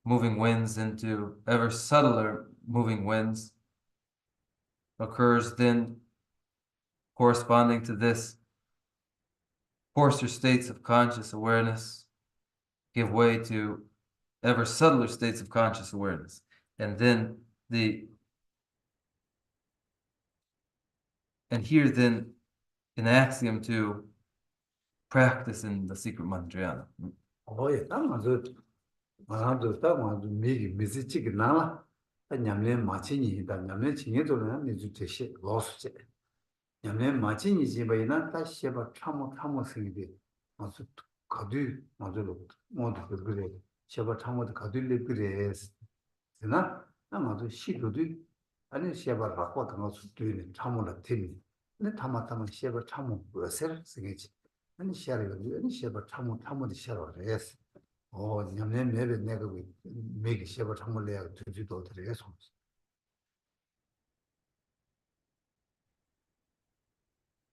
moving winds into ever subtler moving winds occurs, then corresponding to this, coarser states of conscious awareness give way to ever subtler states of conscious awareness. And then here then an axiom to practice in the secret mantrayana. 예, 나도 미기 미지치기 나라 냠내 마치니다 냠내 칭에도는 미주체시 로스제 냠내 마치니 집에나 다시바 참모 생기데 아주 가두 맞으로 모두 그래 셔바 참모도 가두리 그래 그나 아마도 시도도 아니 셔바 갖고 당어 수도는 참모라 팀 근데 타마타마 셔바 참모 뭐ser 생기지 아니 셔를 아니 셔바 참모도 셔로 그래서 냠내 매베 내가 매기 셔바 참모래야 두지도 들어서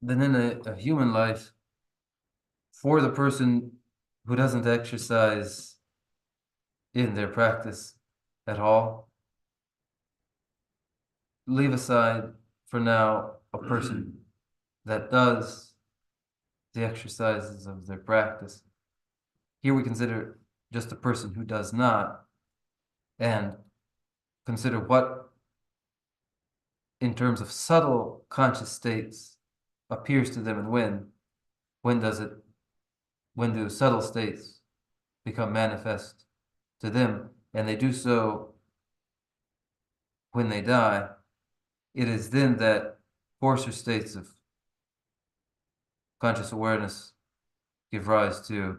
Then in a human life, for the person who doesn't exercise in their practice at all, leave aside for now a person that does the exercises of their practice. Here we consider just a person who does not, and consider what, in terms of subtle conscious states, appears to them, and when do subtle states become manifest to them, and they do so when they die, it is then that coarser states of conscious awareness give rise to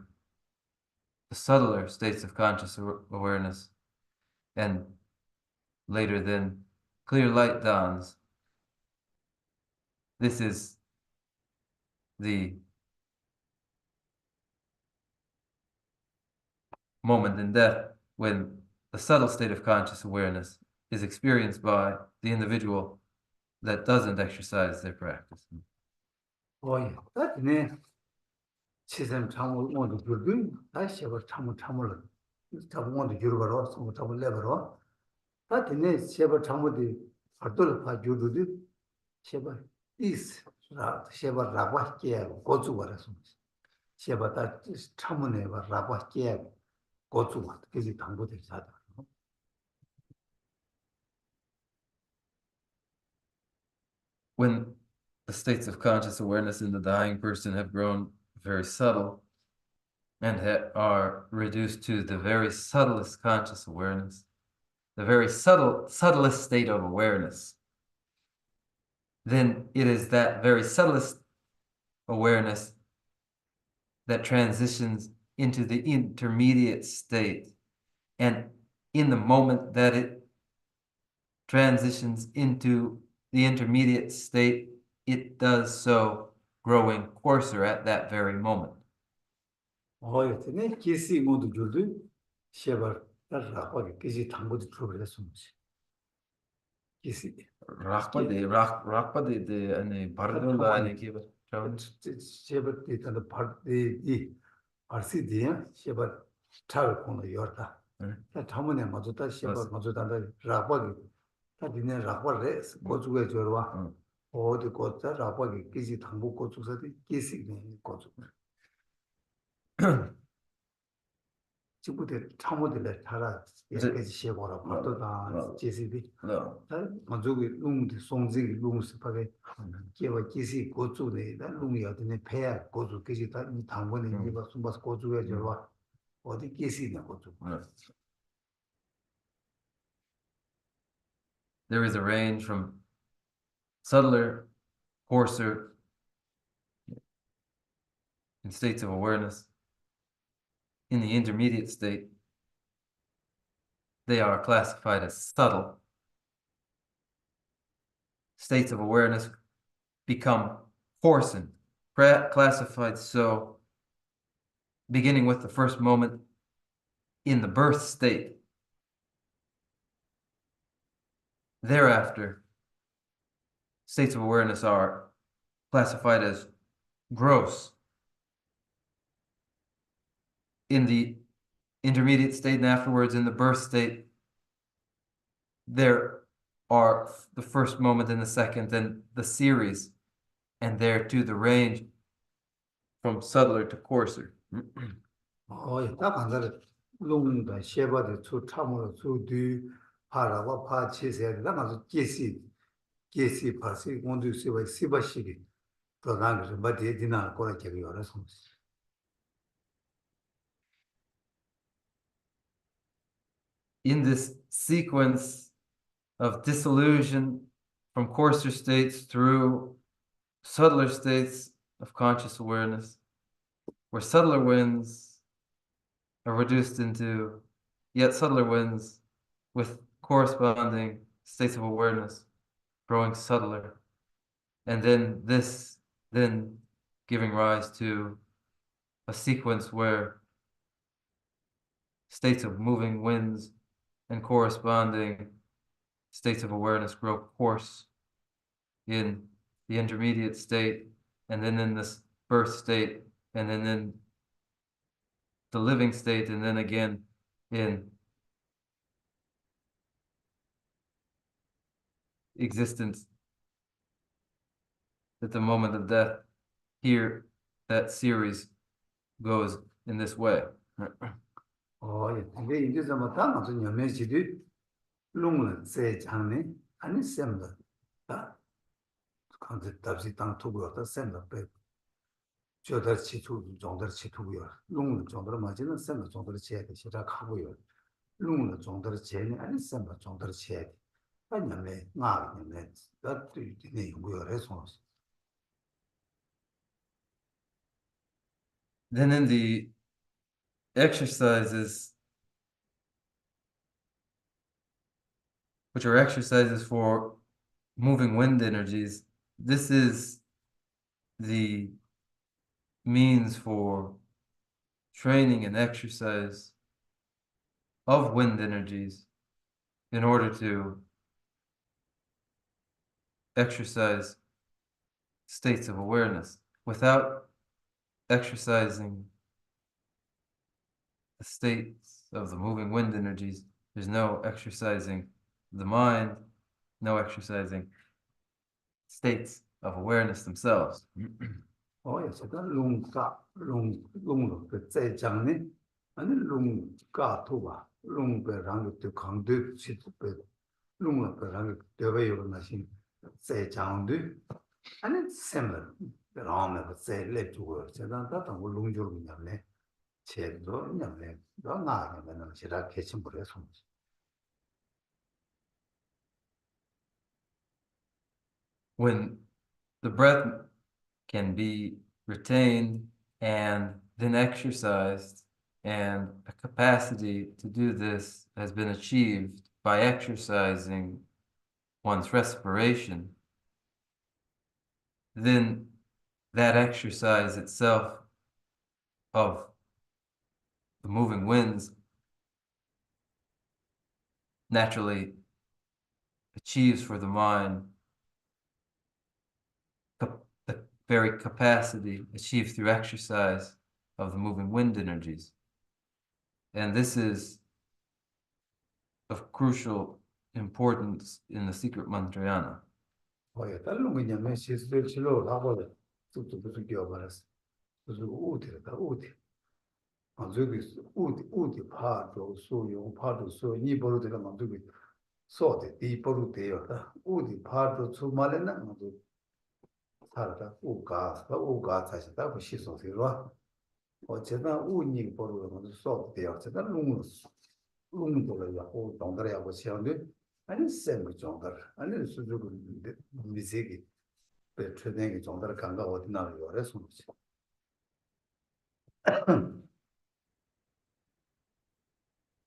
the subtler states of conscious awareness, and later then clear light dawns. This is the moment in death when the subtle state of conscious awareness is experienced by the individual that doesn't exercise their practice. that's ne. 치샘 참을 모두 줄든 다시 버 참을 잡은 줄거로 좀 잡을 레버로 다 되네 세버 참을디 알돌 파 줄든 세버 이스 라 세버 라바께 고주 버려서 세버다 참문에 버 라바께 고주 버 그게 당보돼 자다 When the states of conscious awareness in the dying person have grown very subtle and are reduced to the very subtlest conscious awareness, the very subtlest state of awareness, then it is that very subtlest awareness that transitions into the intermediate state. And in the moment that it transitions into the intermediate state, it does so growing coarser at that very moment. 어쨌네 기시 모두 줄든 세버 라바게 기시 당보디 줄버려서 기시 Rakpade ane bardola ane kiba challenge. 세버 때도 파디 아시디야 세버 차를 코너 열다 다 타문에 맞았다 세버 맞았다 라바게 다 디네 라바레 고주게 저와 어디 고자 라바게 기지 당보 고주서디 기시네 고주 지부대 참모들에 타라 이렇게 시고라 받도다 제시비 만족이 룸디 송지 룸스파게 계와 기시 고주네 룸이었네 폐야 고주 기시 다 당번에 이거 숨바스 고주에 저와 어디 기시네 고주 There is a range from subtler, coarser in states of awareness. In the intermediate state, they are classified as subtle. States of awareness become coarsened, classified so, beginning with the first moment in the birth state. Thereafter, states of awareness are classified as gross. In the intermediate state and afterwards in the birth state, there are the first moment and the second and the series, and there too the range from subtler to coarser. 딱 한다래 룸다 셰바데 초 참으로 주디 파라와 파치세 나가서 계시 파시 온두스와 시바시기 그러나서 바디에 디나 거라게 요라서 In this sequence of disillusion from coarser states through subtler states of conscious awareness, where subtler winds are reduced into yet subtler winds with corresponding states of awareness growing subtler, and then giving rise to a sequence where states of moving winds and corresponding states of awareness grow coarse in the intermediate state, and then in this birth state, and then in the living state, and then again in existence at the moment of death. Here, that series goes in this way. 근데 이제 좀 다가서 녀매지디 룸을 세 장네 아니 셈다 다 컨셉 답시 땅 투고다 셈다 빼 저다 치투 정도 치투고요 룸을 정도로 맞지는 셈다 정도로 쳐야 돼 시작하고요 룸을 정도로 쳐야 아니 셈다 정도로 쳐야 돼 아니면 나는 나도 이제 뭐를 해서 Then in the exercises, which are exercises for moving wind energies, this is the means for training and exercise of wind energies in order to exercise states of awareness. Without exercising the states of the moving wind energies, there's no exercising the mind, no exercising states of awareness themselves. 제가 롱가 그 제장네 아니 롱가 토바 롱베랑 그 강도 시도베 롱베랑 되베요 나신 제장도 아니 셈을 라면 제레 주고 제가 다다 롱조로 그냥네 제도 그냥네 너 나가면 제가 개심 버려서 When the breath can be retained and then exercised, and a capacity to do this has been achieved by exercising one's respiration, then that exercise itself of the moving winds naturally achieves for the mind the very capacity achieved through exercise of the moving wind energies. And this is of crucial importance in the secret mantrayana. 다른 그냥 실수로 하고 또 무슨 기억을 무슨 우대다 우대 저기 우대 파도 소용 파도 소 이버로 되는 거 저기 소대 이버로 되어다 우대 파도 주말에는 뭐 살다 우가 다시다 그 시소세로 어쨌든 우니 버로 뭐 소대 되어 어쨌든 롱도를 하고 동들에 하고 시험도 아니 쌤을 정도 아니 수주고 미세기 최대의 정도를 간가 어디 나요 그래서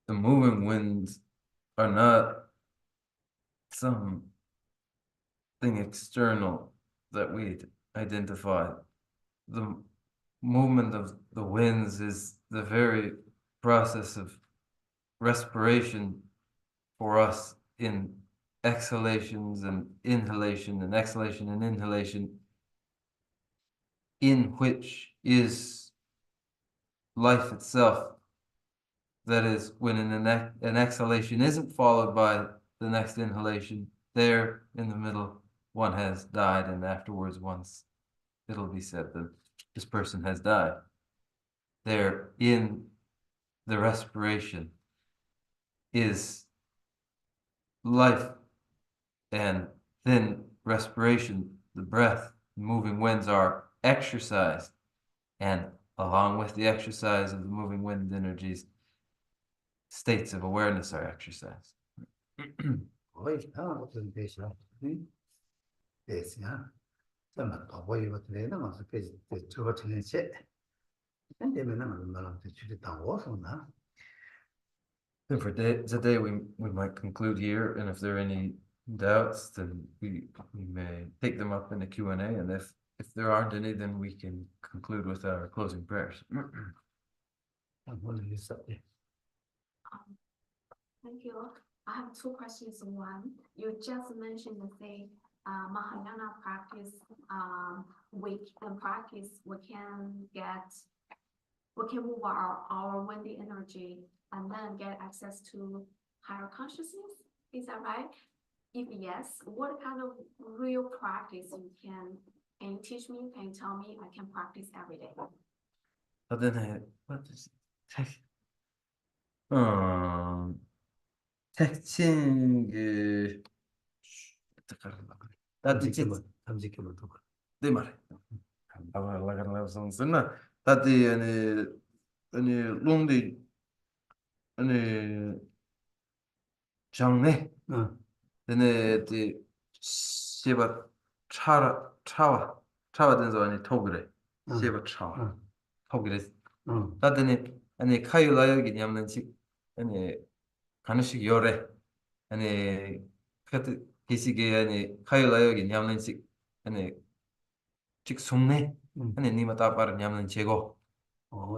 The moving winds are not something external that we identify. The movement of the winds is the very process of respiration for us in exhalations and inhalation and exhalation and inhalation, in which is life itself. That is, when an exhalation isn't followed by the next inhalation, there in the middle, one has died, and afterwards it'll be said that this person has died. There in the respiration is life, and then respiration, the breath, moving winds are exercised, and along with the exercise of the moving wind energies, states of awareness are exercised. 거의 다 어떤 대시야 대시야 정말 더 보이고 되는 것을 그 저거 전에 되면은 말하면 줄이 다 와서나 And for today, we might conclude here, and if there are any doubts, then we may take them up in the Q&A, and if there aren't any, then we can conclude with our closing prayers. Thank you. I have two questions. One, you just mentioned the Mahayana practice. We can practice. We can move our windy energy and then get access to higher consciousness. Is that right? If yes, what kind of real practice you can you teach me? Can you tell me? I can practice every day. But then, texting, 탐지기만 더 네 말해. 다들 아니 롱디 아니 장내 근데 씨바 차와 된서 아니 토그래. 씨바 차와. 토그래. 다더니 아니 카유라여기 냠는지 아니 가능식 요래. 아니 그때 기시게 아니 카유라여기 냠는지 아니 직 숨네. 아니 니마 따빠르 냠는 제고.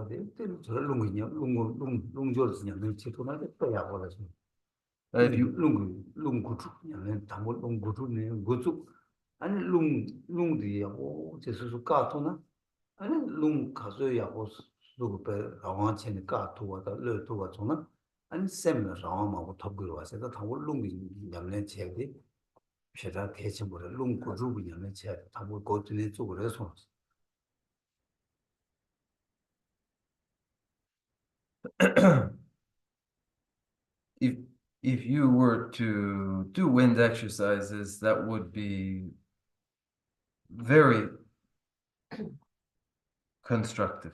네, 저 롱이냐, 롱조스냐, 너 지도나 됐다야 버려서. If you 롱구주냐, 당고 롱구주네, 구주. 아니 롱디야, 제수수 까토나. 아니 롱 가서야 수고 배 라완체니 까토와다 르토와 존나. 아니 셈나 라완마고 탑그로 와서 당고 롱이 냠는 체디. 제가 대체 뭐래 롱구주고 냠는 체 당고 고트네 쪽으로 해서. if if you were to do wind exercises, that would be very constructive.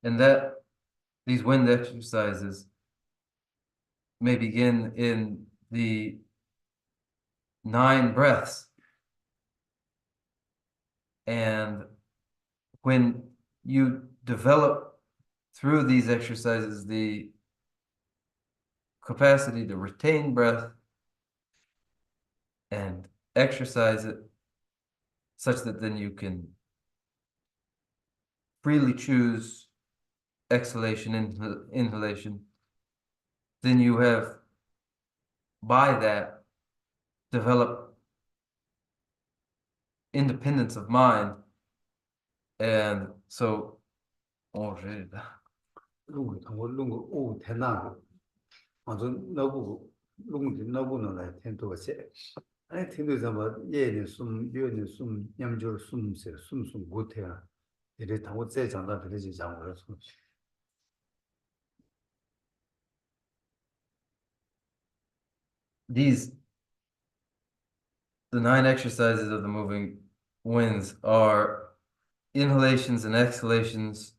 And that these wind exercises may begin in the 9 breaths. And when you develop through these exercises the capacity to retain breath and exercise it such that then you can freely choose exhalation, inhalation, then you have, by that, developed independence of mind. And so, 롱이 당고 롱고 오 대나 아주 너부 롱이 너부는 来 텐도가 세 아니 텐도에서 뭐 예는 숨 예는 숨 냠줄 숨세 숨숨 못해야 이래 당고 제 장다 되지 장으로 숨 the 9 exercises of the moving winds are inhalations and exhalations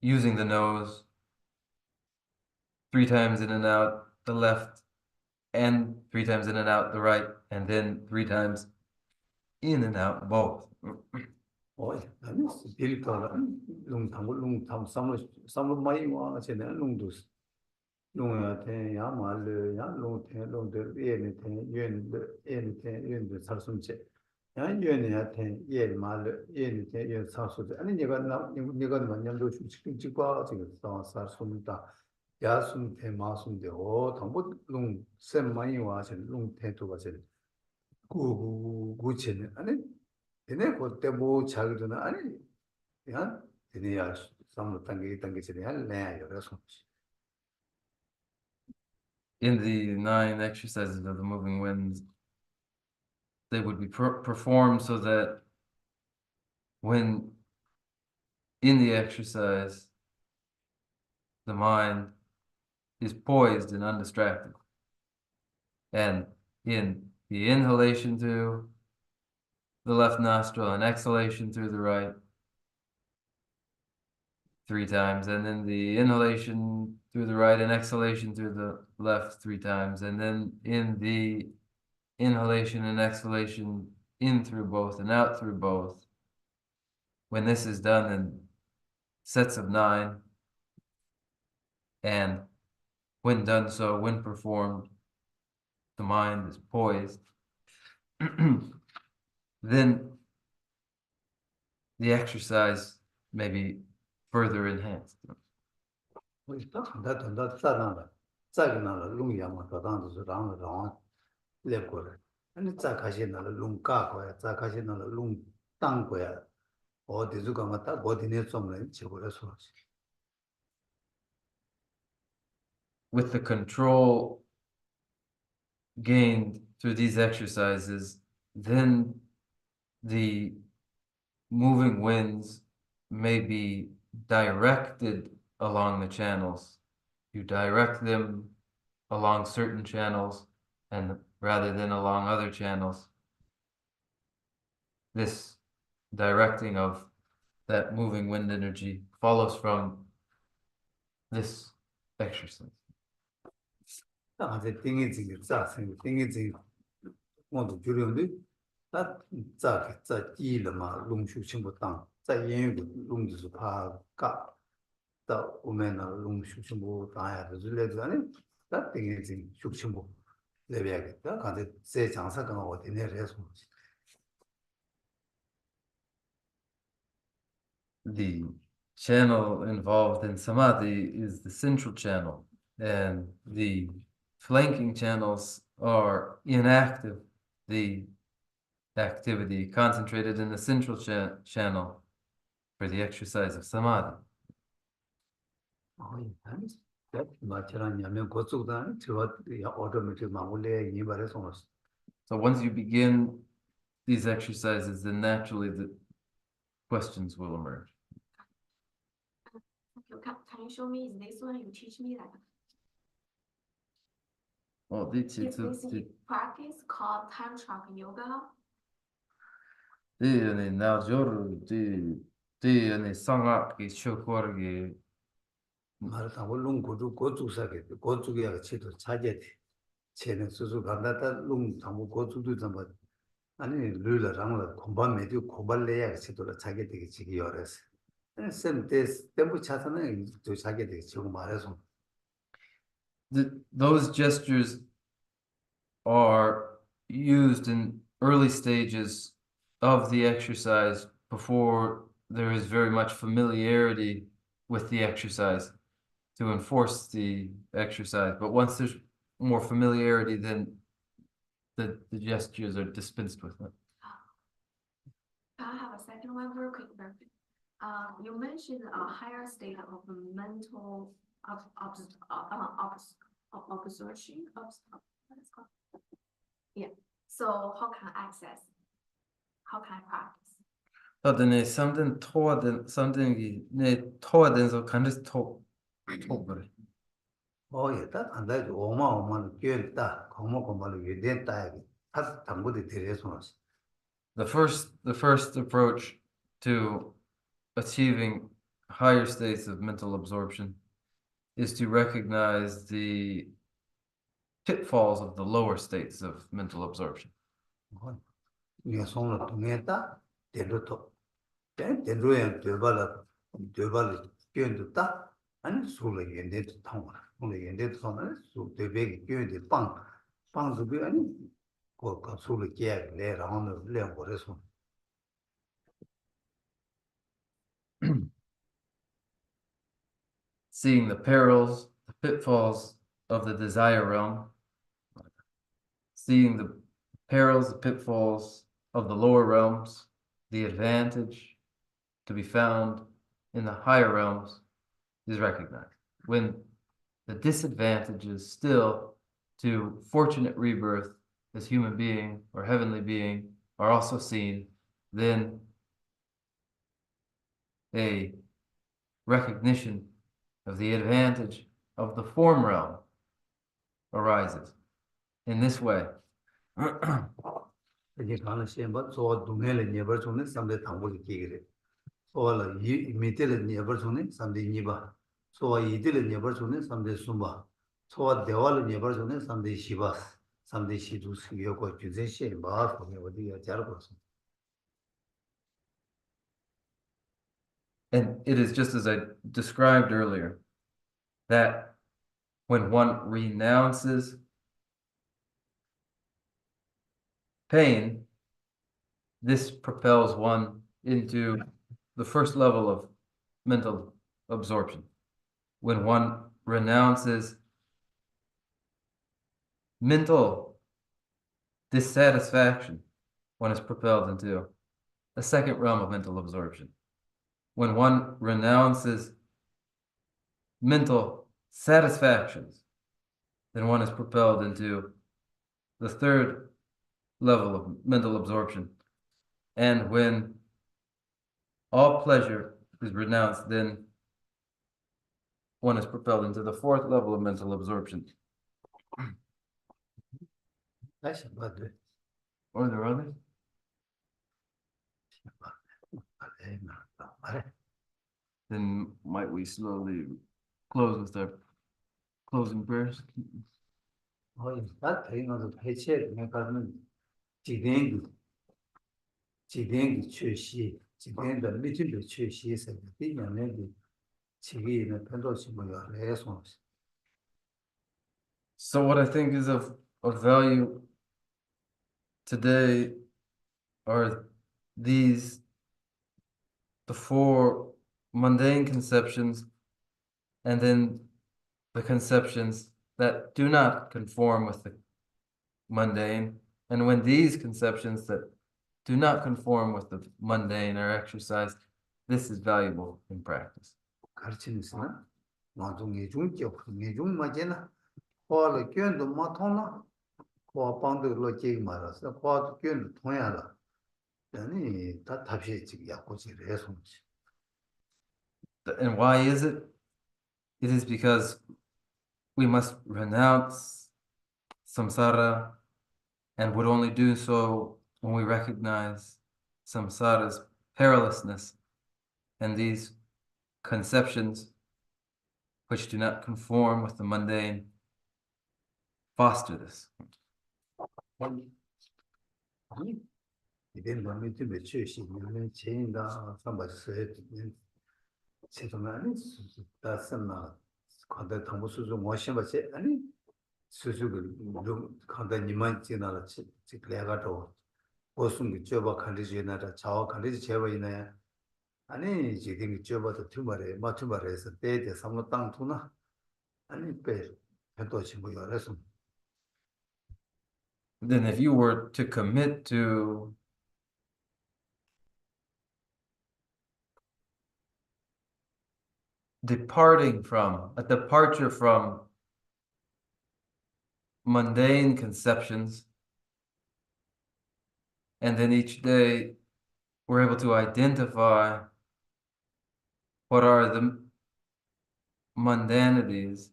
using the nose, 3 times in and out the left, and 3 times in and out the right, and then 3 times in and out both. 아니 빌리터라 롱 당고 롱 삼로 많이 와 쟤네 롱도 롱한테 야 말을 야 롱테 롱들 예네 테 예네 예네 테 예네 살숨체 야 예네한테 예 말을 예네 테 예 사수데 아니 내가 내가 만년도 직과 지금 살숨다 야숨테 마숨데 당고 롱셈 많이 와 쟤네 롱테도가 쟤네 구구구체네 아니 얘네 그때 뭐 자기도는 아니 그냥 얘네야 삼로 단계 쟤네 할래 여기서 In the 9 exercises of the moving winds, they would be performed so that when in the exercise, the mind is poised and undistracted. And in the inhalation through the left nostril and exhalation through the right 3 times, and then the inhalation through the right and exhalation through the left 3 times, and then in the inhalation and exhalation in through both and out through both. When this is done in sets of 9, and when done so, when performed, the mind is poised, then the exercise may be further enhanced. 나 짜나라 짜기나라 롱이야마 더단도 랑 레고를 아니 짜가시나라 롱가고야 짜가시나라 롱 땅고야 어디서 가마다 어디네 좀을 지고라서 With the control gained through these exercises, then the moving winds may be directed along the channels. You direct them along certain channels and rather than along other channels. This directing of that moving wind energy follows from this exercise. 이제 띵이지 자생 띵이지 모두 줄여는데 다 자 이了嘛 龙属性不当 在言语龙就是怕嘎到我们的龙属性不当呀就是来着呢다 띵이지属性不레벨이다 근데 제 장사가 어디 내려서 The channel involved in samadhi is the central channel, and the flanking channels are inactive. The activity concentrated in the central channel for the exercise of samadhi. So once you begin these exercises, then naturally the questions will emerge. Can you show me, is this one you teach me like, Well, is this practice called time track yoga? 말하다 물론 고주사게 고주기가 치도 차게 쟤는 수수 간다다 롱 당고 고주도 좀 아니 르르랑을 공부하면 고발래야 치도록 차게 되게 지기 어려서 쌤때 때부 차서는 또 차게 되게 지금 말해서 those gestures are used in early stages of the exercise before there is very much familiarity with the exercise to enforce the exercise. But once there's more familiarity, then the gestures are dispensed with. I have a second one, very quick. You mentioned a higher state of mental absorption. What is called? Yeah. So how can I access? How can I practice? 딱 안다지 오마오마는 끼었다 고모고마를 유대했다 다 담고도 데려서 The first approach to achieving higher states of mental absorption is to recognize the pitfalls of the lower states of mental absorption. 이게 손으로 통했다 데려도 데려야 되발을 끼었다 아니 소리 연대도 통하라 소리 연대도 통하는 소 대백이 끼었는데 빵도 그 아니 그 소리 깨야 내라오는 내버려서 Seeing the perils, the pitfalls of the desire realm, seeing the perils, the pitfalls of the lower realms, the advantage to be found in the higher realms is recognized. When the disadvantages still to fortunate rebirth as human being or heavenly being are also seen, then a recognition of the advantage of the form realm arises. In this way, 이제 가는 시험은 저 동네를 예벌 중에 삼대 당고를 기기래. 소월 이 밑에를 예벌 중에 삼대 니바. 소와 이들을 예벌 중에 삼대 숨바. 소와 대화를 예벌 중에 삼대 시바. 삼대 시주 수요고 주제 시험 봐. 거기 어디가 잘 봤어. and it is just as I described earlier, that when one renounces pain, this propels one into the first level of mental absorption. When one renounces mental dissatisfaction, one is propelled into a second realm of mental absorption. When one renounces mental satisfactions, then one is propelled into the third level of mental absorption. And when all pleasure is renounced, then one is propelled into the fourth level of mental absorption. 다시 봐도 Are there others? Then might we slowly close with our closing prayers? 다 대인어도 해체 내가는 지dengi 최시 지den의 미진의 최시에서 비면의 지기는 편도심을 해서 So what I think is of value today are the four mundane conceptions, and then the conceptions that do not conform with the mundane. And when these conceptions that do not conform with the mundane are exercised, this is valuable in practice. 가르치는스나 나중에 중적 내중 맞잖아. 과를 견도 못하나. 과 방도로 제기 말았어. 과도 견도 통해라. 아니 다 답시 지금 약고지를 해서 And why is it? It is because we must renounce samsara, and would only do so when we recognize samsara's perilousness, and these conceptions which do not conform with the mundane foster this. 이런 놈이 좀 최신의 체인다 삼바스에 제도만이 다스나 관대 당부수주 모셔봐지 아니 수수를 관대 니만 지나라 지내가도 고승 저바 칸디지나라 자와 칸디지 제바 있나야 아니 지금 저바도 투마레 마투마레에서 때에 삼로 땅 투나 아니 배 해도 친구 열어서 Then if you were to commit to a departure from mundane conceptions, and then each day we're able to identify what are the mundanities,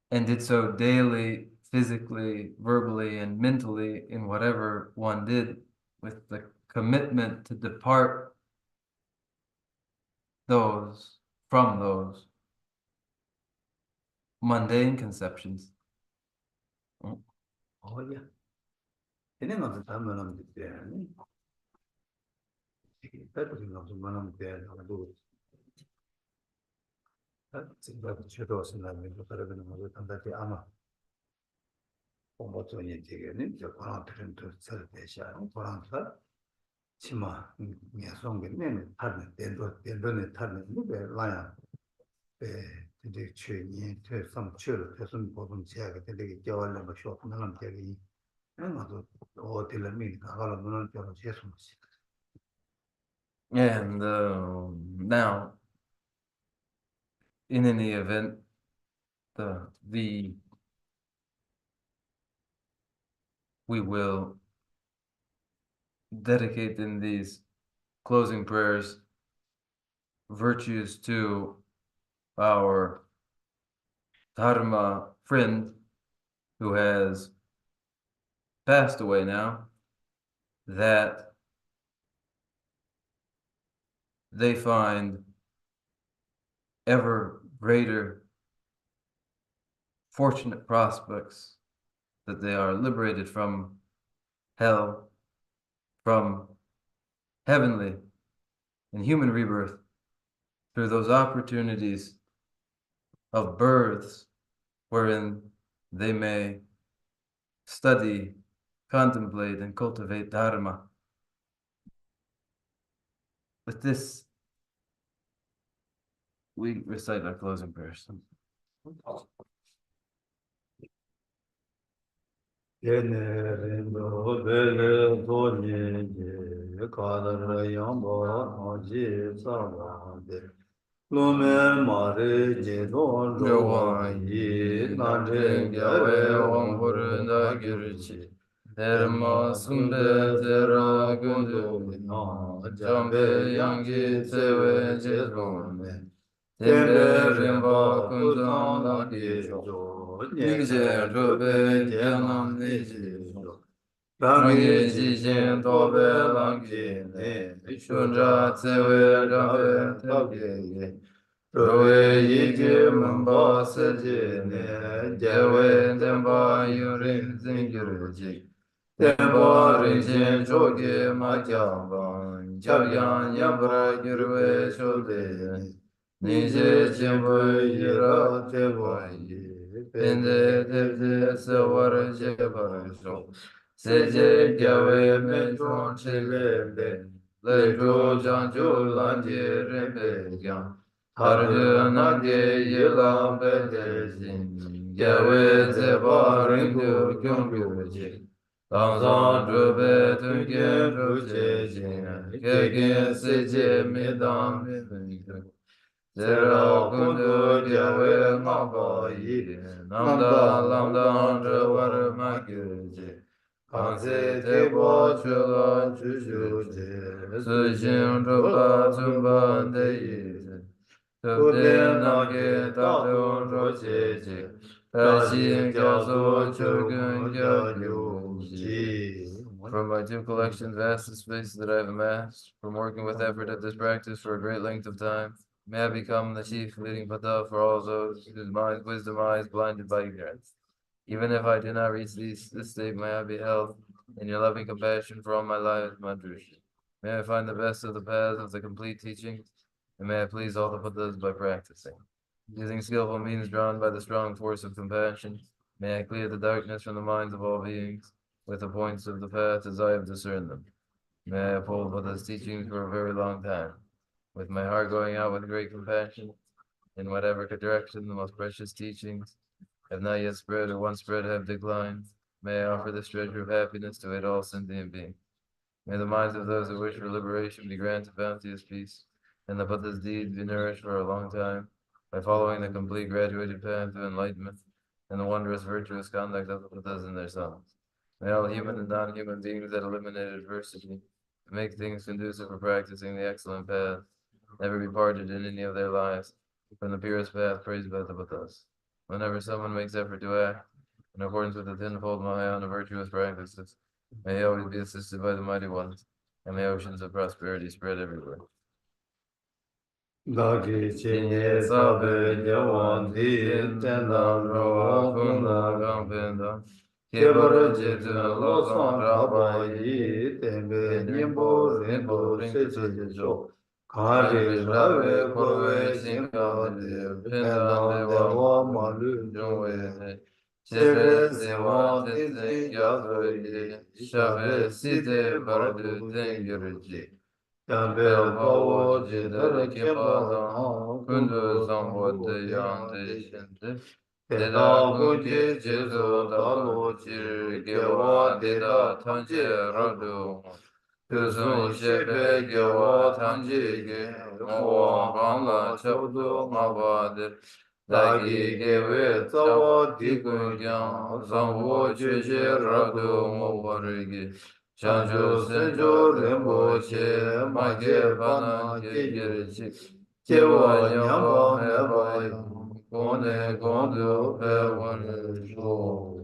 and did so daily, physically, verbally, and mentally in whatever one did, with the commitment to depart from those mundane conceptions. 어야 얘네 가서 담으면 돼. 이게 배터리 가서 만나면 돼. 나도 지금 저도 생각하는 거 그러는 거 단단히 아마 공부도 얘기는 저 권한들은 설 대시야. 권한들 치마 예송되는 다른 대로는 다른 게 라야. 이제 최니 최선 최로 최선 보던 제가 되게 겨울에 뭐 쇼핑하는 되게 아마도 호텔에 가가라 문을 펴서 제송시. And now, in any event, we will dedicate in these closing prayers virtues to our Dharma friend who has passed away now, that they find ever greater fortunate prospects, that they are liberated from hell, from heavenly and human rebirth through those opportunities of births wherein they may study, contemplate, and cultivate Dharma. With this, we recite our closing prayers. 얘네도 별을 보니지 가다라 양보 하지 사와데 로메 마르 제도 로와이 나데 야외 왕부르나 기르치 데르마 순데 데라 군두나 잠베 양기 세웨 제로네 템베 렘바 군상나 기조 니제 로베 제남 니지조 랑게 지진 도베 랑게 네 슈라 세웨 라베 타게 Roe yiji mumba seji ne, jewe tenpa yurin zingyurji. Tenpa rinchen choge ma kyangban, kyabyan nyambra gyurwe sholde. Nije chenpo yira tepa yi, pende tepse sewar jebar shok. Seje gyawe menchon chilende, lencho jancho lanje rembe gyang. Harju nange yelam bedezin, gyawe zeba rindu gyongyurji. Tangzang drube tungen drujejin, kegen seje medam mimikru. Zera kundu gyawe ngaba yi, namda lamda drewar magyurji. Kanse teba chula chuchuji, sujin drupa tumba deyi. Tupten namge tatun rocheji, Rashi gyaso chugun gyagyuji. From my two collections, vast the space that I have amassed, from working with effort at this practice for a great length of time, may I become the chief leading Pata for all those whose minds, wisdom eyes blinded by ignorance. Even if I do not reach this state, may I be held in your loving compassion for all my life, Madrush. May I find the best of the paths of the complete teachings, and may I please all the Buddhas by practicing. Using skillful means drawn by the strong force of compassion, may I clear the darkness from the minds of all beings, with the points of the path as I have discerned them. May I uphold Buddha's teachings for a very long time, with my heart going out with great compassion, in whatever direction the most precious teachings have not yet spread or once spread have declined. May I offer this treasure of happiness to aid all sentient beings. May the minds of those who wish for liberation be granted bounteous peace, and the Buddha's deeds be nourished for a long time by following the complete graduated path to enlightenment and the wondrous virtuous conduct of the Buddhas and their sons. May all human and non-human beings that eliminate adversity, make things conducive for practicing the excellent path, never be parted in any of their lives from the purest path praised by the Buddhas. Whenever someone makes effort to act in accordance with the tenfold Mahayana virtuous practices, may he always be assisted by the mighty ones, and may oceans of prosperity spread everywhere. Gagi chenye sabe dewan di tendam rawa kunda gampenda. Kebara jetun losan raba yi tembe nyembo rinpo seche jo. Kari rawe korwe shinka de pendam dewa malu jongwe. Chere sewa tete gyaso yi shabe site bardu tengyurji. Yambel pawo jidare kempa kundu zambo de yande shinde. Deda kunje jesu dalo jir gewa deda tanje radu. Tusun shepe gewa tanje ge mwa gangla chabdu ngabade. Dagi gewe tawa dikun gyang zambo jeje radu ngwarigi. Chanjo senjo rembo che magye bana gye chik chewa nyamba meba kone gondo pe one sho.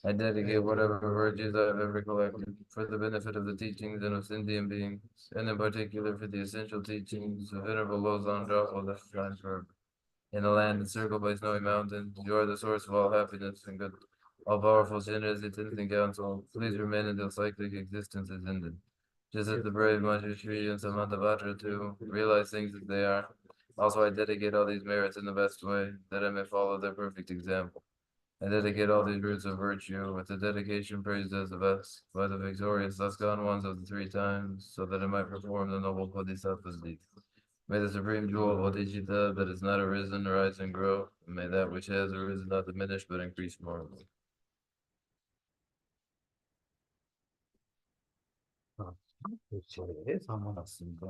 I dedicate whatever virtues I have ever collected for the benefit of the teachings and of sentient beings, and in particular for the essential teachings of Venerable Losang Drapa that shine forever. In a land encircled by snowy mountains, you are the source of all happiness and good. All powerful sinners, attending council, please remain until cyclic existence is ended. Just as the brave Manjushri and Samantabhadra too realize things as they are. Also, I dedicate all these merits in the best way, that I may follow their perfect example. I dedicate all these roots of virtue with the dedication praised as the best by the victorious thus gone ones of the three times, so that I might perform the noble Bodhisattva's deeds. May the supreme jewel of Bodhicitta that has not arisen rise and grow, and may that which has arisen not diminish but increase more. 그렇지. 상관없습니다.